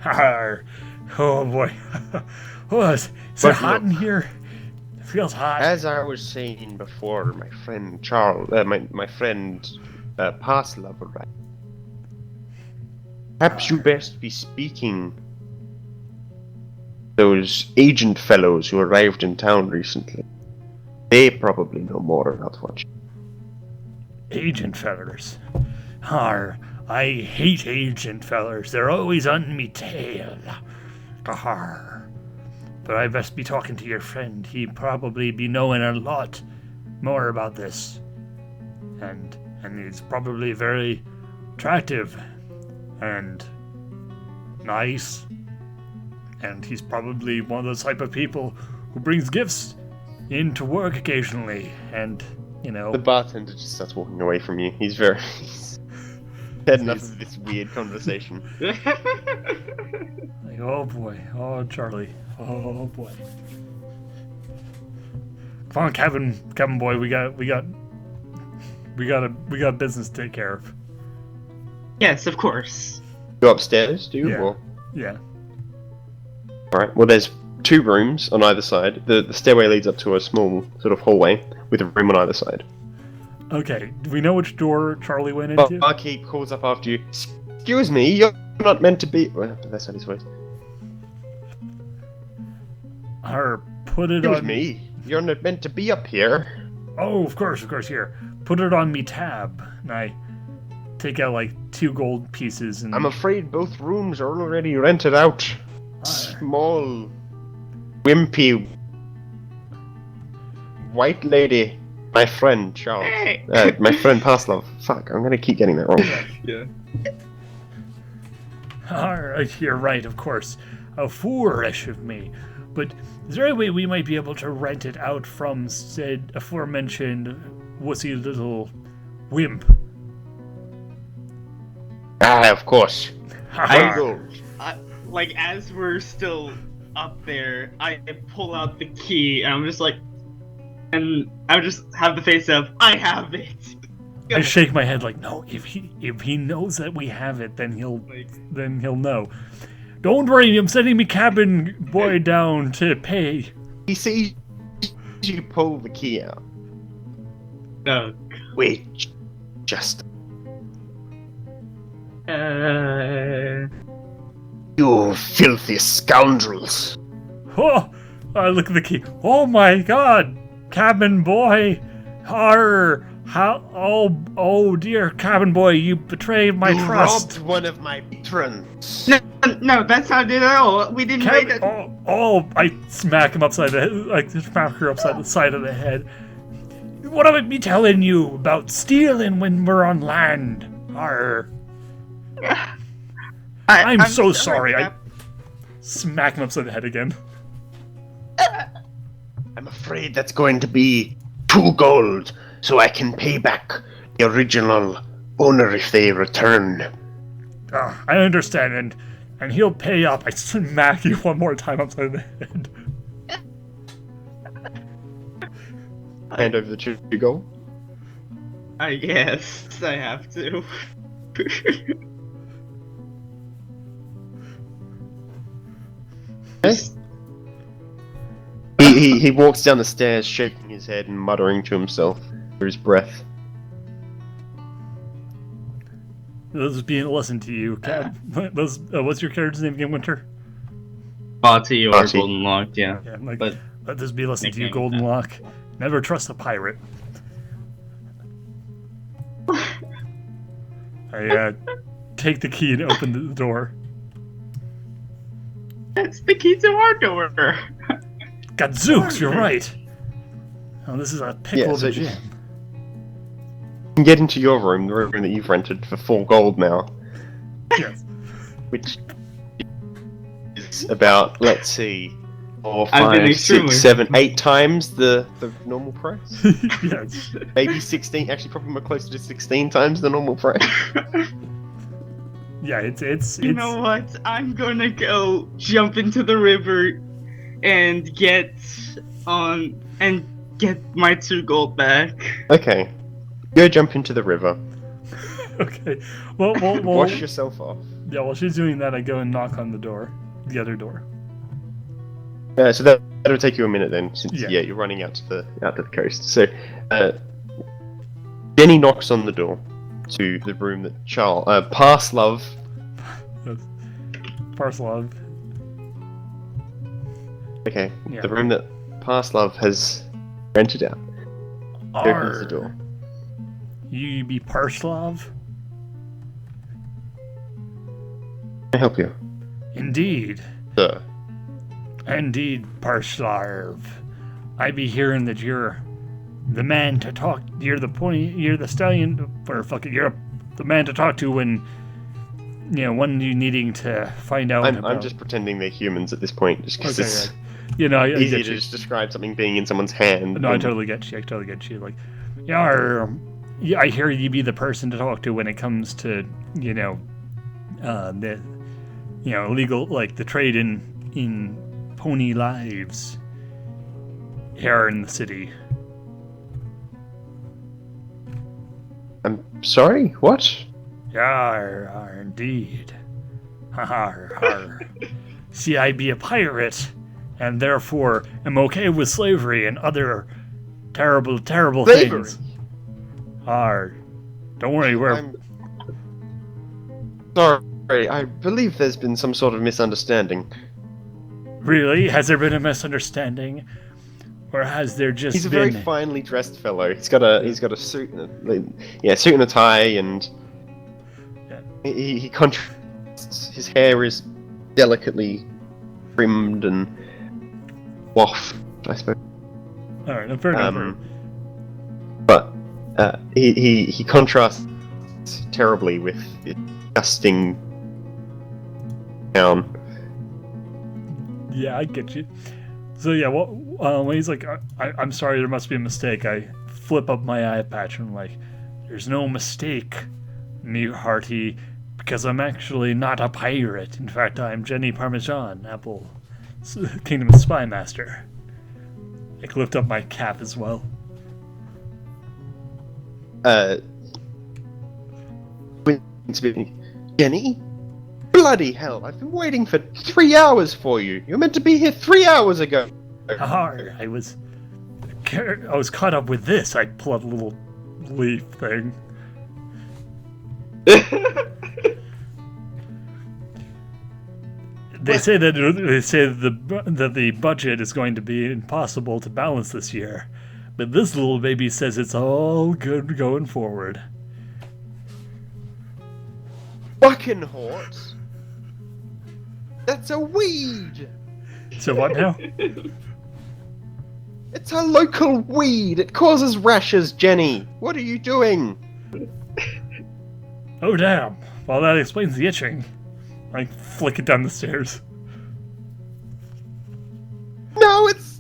Oh boy. Oh, is it hot in here? It feels hot. As I was saying before, my friend Charles, my friend Parslov arrived. Perhaps you best be speaking those agent fellows who arrived in town recently. They probably know more about what you... Agent fellers. I hate agent fellers. They're always on me tail. Har. But I best be talking to your friend. He'd probably be knowing a lot more about this. And he's probably very attractive and nice. And he's probably one of those type of people who brings gifts into work occasionally. And, you know... The bartender just starts walking away from you. He's very... had enough of this weird conversation. Like, oh boy. Oh, Charlie. Oh boy. Come on, Kevin boy, we got business to take care of. Yes, of course. Go upstairs, do you? Yeah. Or... Yeah. Alright, well there's 2 rooms on either side. The stairway leads up to a small sort of hallway with a room on either side. Okay, do we know which door Charlie went into? Barkeep calls up after you. Excuse me, you're not meant to be... Well, that's not his voice. Or put it Excuse on... me, you're not meant to be up here. Oh, of course, here. Put it on me tab. And I take out like 2 gold pieces and... I'm afraid both rooms are already rented out. Ah. Small, wimpy, white lady. My friend, Charles. Hey. My friend, Paslov. Fuck, I'm gonna keep getting that wrong. Yeah. Alright, you're right, of course. How foolish of me. But is there any way we might be able to rent it out from said aforementioned wussy little wimp? Ah, of course. Like, as we're still up there, I pull out the key, and I'm just like... And I just have the face of, I have it! I shake my head like, no, if he knows that we have it, then he'll know. Don't worry, I'm sending me cabin boy down to pay. He sees you pull the key out. No. Wait, just... You filthy scoundrels! Oh, I look at the key. Oh my god! Cabin boy! Har! How? Oh, dear cabin boy, you betrayed my You trust. robbed one of my patrons. No, that's not it at all. We didn't raid it. I smack him upside the head, like smack her upside the side of the head. What am I be telling you about stealing when we're on land? Arr. I'm so sorry. I smack him upside the head again. I'm afraid that's going to be 2 gold, so I can pay back the original owner if they return. I understand, and he'll pay up. I smack you one more time upside the head. Hand over the 2 gold. I guess I have to. Yes. He walks down the stairs, shaking his head and muttering to himself through his breath. This is being listened to you, Cab. What's your character's name again, Winter? Party or Party. Golden Lock, yeah. Yeah, like, But let this be listened to you, nickname, Golden yeah. Lock. Never trust a pirate. I take the key and open the door. that's the key to our door. Gadzooks, you're right. Oh, this is a pickle of so- a gem. You can get into your room, the room that you've rented, for 4 gold now, Yes. which is about, let's see, 4, I've been 5, extremely- 6, 7, 8 times the normal price. Yes. Maybe 16, actually probably more closer to 16 times the normal price. Yeah, it's You know what? I'm gonna go jump into the river and get my 2 gold back. Okay. Go jump into the river. okay. Well, Wash yourself off. yeah, while she's doing that, I go and knock on the door. The other door. So that'll take you a minute then, since Yeah. you're running out to the coast. So Jenny knocks on the door to the room that Parslove. Parslov. Okay, Yeah. the room that Parslove has rented out. Opens the door. You be Parslov? Can I help you, Indeed. sir? Indeed, Parslav. I be hearing that you're the man to talk. You're the stallion, or fuck it, you're the man to talk to when when you needing to find out. I'm just pretending they're humans at this point, just because Okay, it's I easy get to you. just describe something being in someone's hand. No, I than- totally get you. Like, I hear you be the person to talk to when it comes to the illegal, like the trade in pony lives here in the city. I'm sorry. What? Yar, indeed. Har, har. See, I be a pirate, and therefore am okay with slavery and other terrible Slavery. things. Har. Don't worry, we're I'm sorry. I believe there's been some sort of misunderstanding. really. Has there been a misunderstanding, or has there just He's a been? very finely dressed fellow. He's got a suit, suit and a tie, and Yeah. he contrasts. His hair is delicately trimmed and waft, I suppose. All right, no, fair enough. But he contrasts terribly with the disgusting town. Yeah, I get you. So yeah, when he's like, I'm sorry, there must be a mistake. I flip up my eye patch and I'm like, there's no mistake, me hearty, because I'm actually not a pirate. In fact, I'm Jenny Parmesan, Kingdom Spy Master. I lift up my cap as well. Jenny? Bloody hell! I've been waiting for 3 hours for you. You're meant to be here 3 hours ago. I was caught up with this. I pull out a little leaf thing. They say that the budget is going to be impossible to balance this year, But this little baby says it's all good going forward. Buckenhort? That's a weed! So what now? It's a local weed! It causes rashes, Jenny! What are you doing? Oh damn. Well, that explains the itching. I flick it down the stairs. No, it's...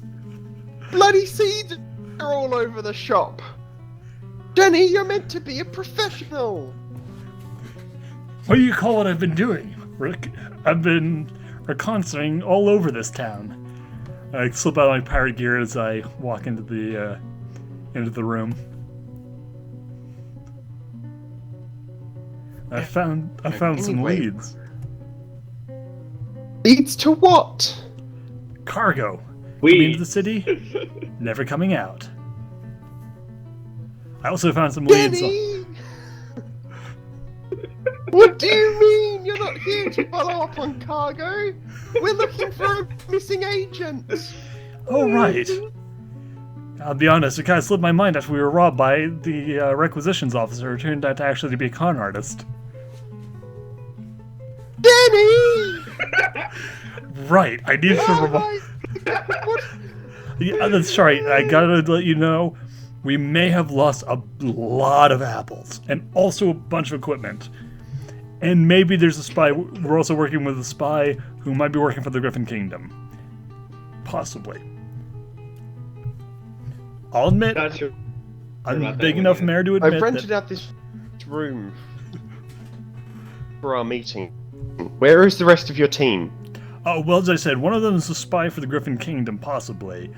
bloody seeds are all over the shop! Jenny, you're meant to be a professional! What do you call what I've been doing? I've been reconnoitering all over this town. I slip out my pirate gear as I walk into the room. I found some Anyway. leads. Leads to what? Cargo. We Coming into the city, never coming out. I also found some leads. Jenny! What do you mean? You're not here to follow up on cargo? We're looking for a missing agent! Oh, right. I'll be honest, it kind of slipped my mind after we were robbed by the requisitions officer who turned out to actually be a con artist. Jenny! Right, I need to Oh revive. my... What? Yeah, that's right. I gotta let you know, we may have lost a lot of apples and also a bunch of equipment. And maybe there's a spy. We're also working with a spy who might be working for the Griffin Kingdom. Possibly. I'll admit, Not sure I'm about big that enough one mayor to admit I've rented that. out this room for our meeting. Where is the rest of your team? Oh, well, as I said, one of them is a spy for the Griffin Kingdom, possibly.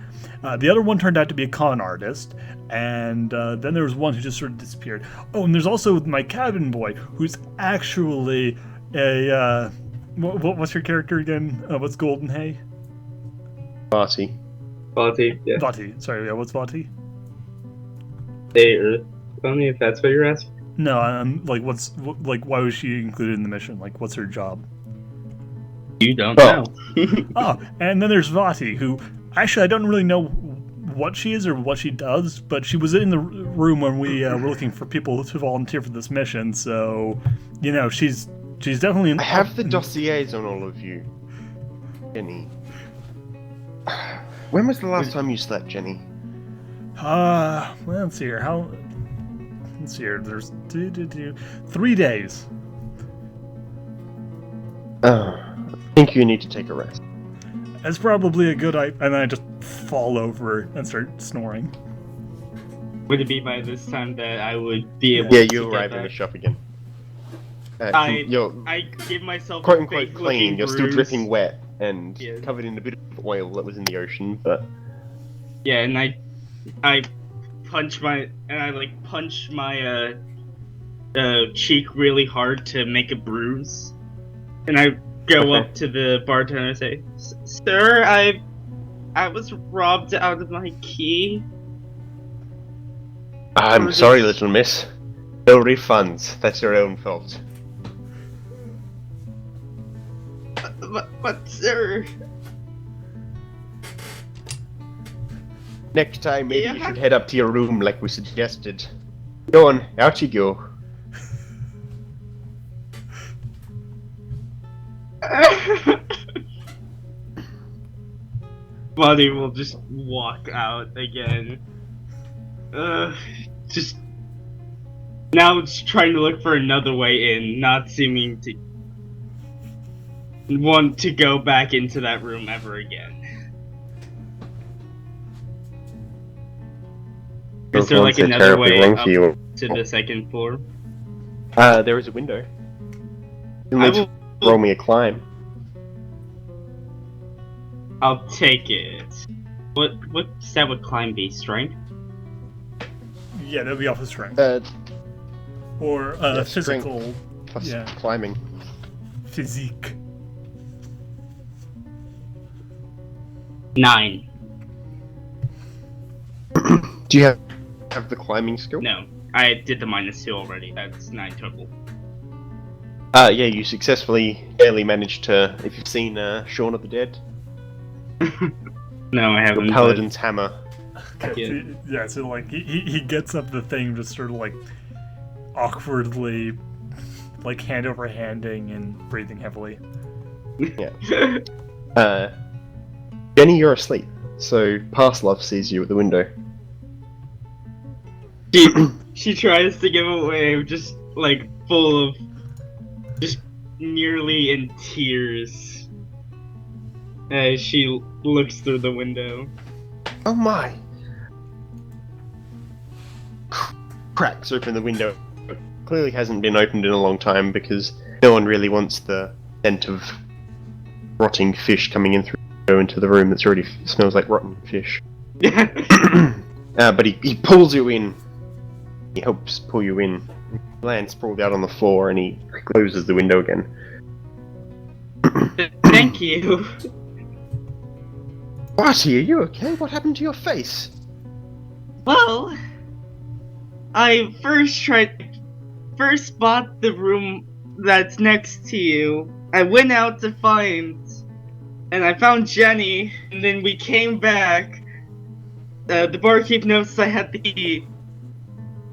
The other one turned out to be a con artist, and then there was one who just sort of disappeared. Oh, and there's also my cabin boy, who's actually a... what's your character again? What's Golden Hay? Party. quality. Yeah, Vati. Sorry, yeah, what's Vati? stay Earth. Tell me if that's what you're asking. No, I'm like, why was she included in the mission? Like, what's her job? You don't Oh. know. Oh, and then there's Vati, who actually I don't really know what she is or what she does, but she was in the room when we were looking for people to volunteer for this mission. So, you know, she's definitely. I have the dossiers on all of you. Jenny. When was the last time you slept, Jenny? Well, let's see here. Let's see here. There's 3 days. I think you need to take a rest. That's probably a good idea. And then I just fall over and start snoring. Would it be by this time that I would be able Yeah, to you get arrive in the back? shop again. I- You're I give myself quote a unquote fake clean. looking You're still bruise. dripping wet and Yeah. covered in a bit of oil that was in the ocean, but Yeah, and I punch my cheek really hard to make a bruise, and I go Okay. up to the bartender and say, "Sir, I was robbed out of my key." I'm Or sorry, just- little miss. No refunds. That's your own fault. But sir, Next time, maybe you Yeah. should head up to your room like we suggested. Go on, out you go. Buddy will just walk out again. Just now it's trying to look for another way in, not seeming to want to go back into that room ever again. Is there like Everyone's another terribly way wrong up for you. to the second floor? There is a window. You'll I need to roll me a climb. I'll take it. What stat would climb be? Strength? Yeah, that'll be off of strength. Or yeah, strength. physical Plus Yeah. climbing. physique. 9. Do you have the climbing skill? No, I did the -2 already. That's 9 total. Yeah, you successfully barely managed to. If you've seen Shaun of the Dead, No, I haven't. Paladin's hammer. Yeah. Yeah, so like he gets up the thing, just sort of like awkwardly, like hand over handing and breathing heavily. Jenny, you're asleep, so Parslov sees you at the window. She tries to give away, just like full of, just nearly in tears, as she looks through the window. Oh my! Cracks open the window. Clearly hasn't been opened in a long time because no one really wants the scent of rotting fish coming in through the window into the room that's already smells like rotten fish. But he pulls you in. He helps pull you in. He lands sprawled out on the floor and he closes the window again. Thank you. Barty, are you okay? What happened to your face? Well, I first bought the room that's next to you. I went out to find, and I found Jenny, and then we came back. The barkeep noticed I had the key,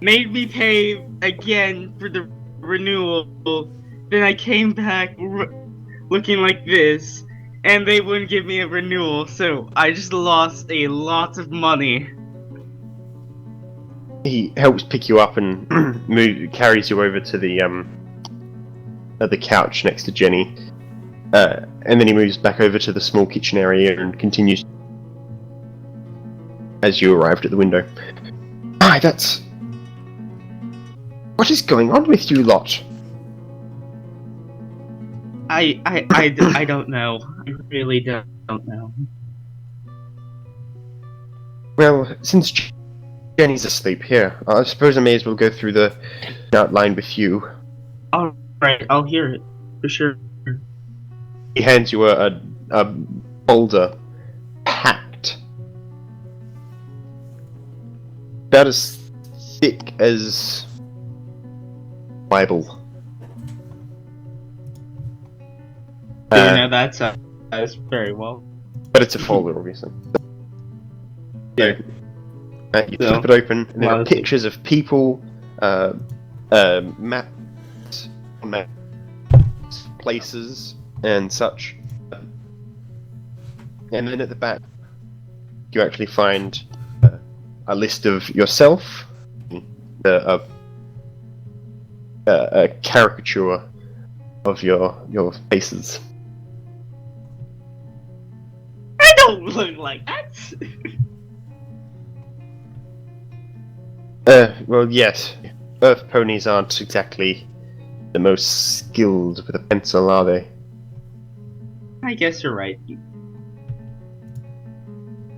made me pay again for the renewal. Then I came back looking like this, and they wouldn't give me a renewal, so I just lost a lot of money. He helps pick you up and carries you over to the couch next to Jenny, and then he moves back over to the small kitchen area and continues as you arrived at the window. Hi, that's... What is going on with you lot? I don't know. I really don't know. Well, since Jenny's asleep here, I suppose I may as well go through the outline with you. Alright, I'll hear it, for sure. He hands you a folder packed. About as thick as Bible. That's very well. But it's a folder, obviously. Yeah. You flip it open, and there are Well, pictures of people, maps, places, and such. And then at the back, you actually find a list of yourself, a caricature of your faces. I don't look like that! Well, yes. Earth ponies aren't exactly the most skilled with a pencil, are they? I guess you're right.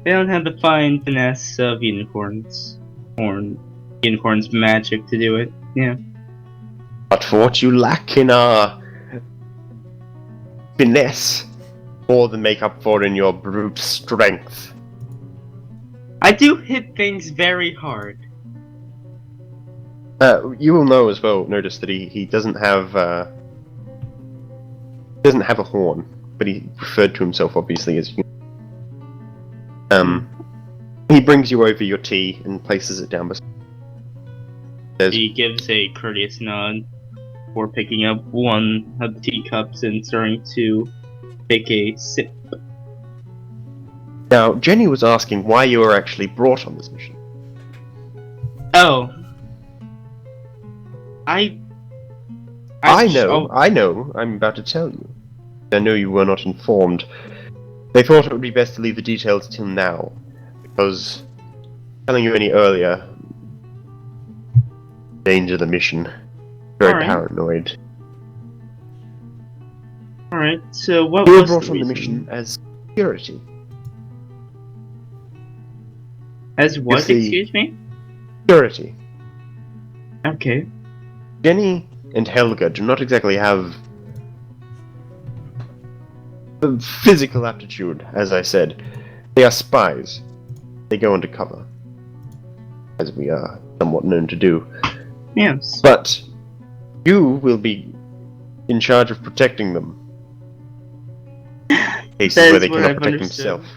They don't have the fine finesse of unicorns. Unicorns' magic to do it, yeah. But for what you lack in our finesse, more than make up for in your brute strength. I do hit things very hard. You will know as well. Notice that he doesn't have a horn, but he referred to himself obviously as. He brings you over your tea and places it down beside. He gives a courteous nod before picking up one of the teacups and starting to take a sip. Now, Jenny was asking why you were actually brought on this mission. Oh. I know. I'm about to tell you. I know you were not informed. They thought it would be best to leave the details till now, because telling you any earlier danger the mission. Very Alright. paranoid. Alright, so what You were was brought the on the reason? mission as security. As what, see- excuse me? Security. Okay. Jenny and Helga do not exactly have the physical aptitude, as I said. They are spies. They go undercover, as we are somewhat known to do. Yes. But you will be in charge of protecting them. Cases That where is they what cannot I've protect understood. themselves.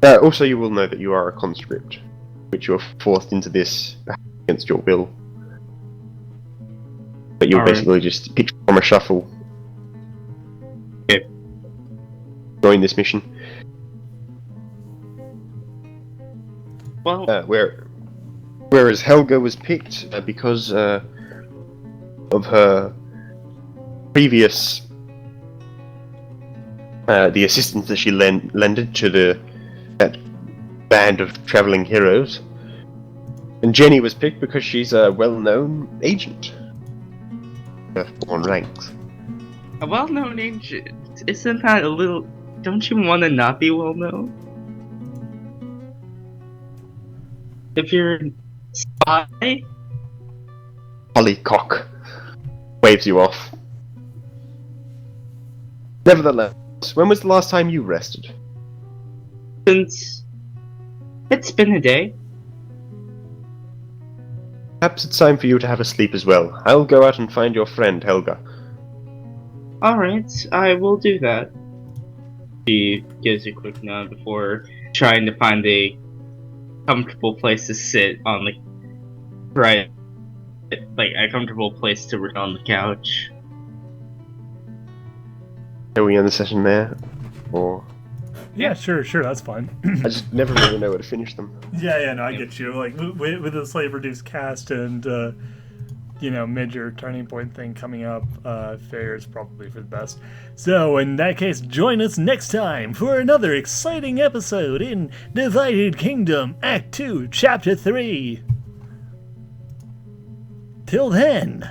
Also, you will know that you are a conscript, which you're forced into this against your will. But you'll Alright. basically just pick from a shuffle. Okay. Join this mission. Well, Whereas Helga was picked because of her previous the assistance that she lended to that band of traveling heroes, and Jenny was picked because she's a well-known agent. On ranks. a well-known agent. Isn't that a little... Don't you want to not be well-known? If you're a spy? Hollycock waves you off. Nevertheless, when was the last time you rested? Since... It's been a day. Perhaps it's time for you to have a sleep as well. I'll go out and find your friend, Helga. Alright, I will do that. She gives a quick nod before trying to find a comfortable place to sit on the... Right. Like, a comfortable place to read on the couch. Are we end the session there? Or... Yeah, sure, that's fine. I just never really know where to finish them. Yeah, no, I get you. Like with the slave reduced cast and major turning point thing coming up, fair is probably for the best. So in that case, join us next time for another exciting episode in Divided Kingdom Act 2, Chapter 3. Till then.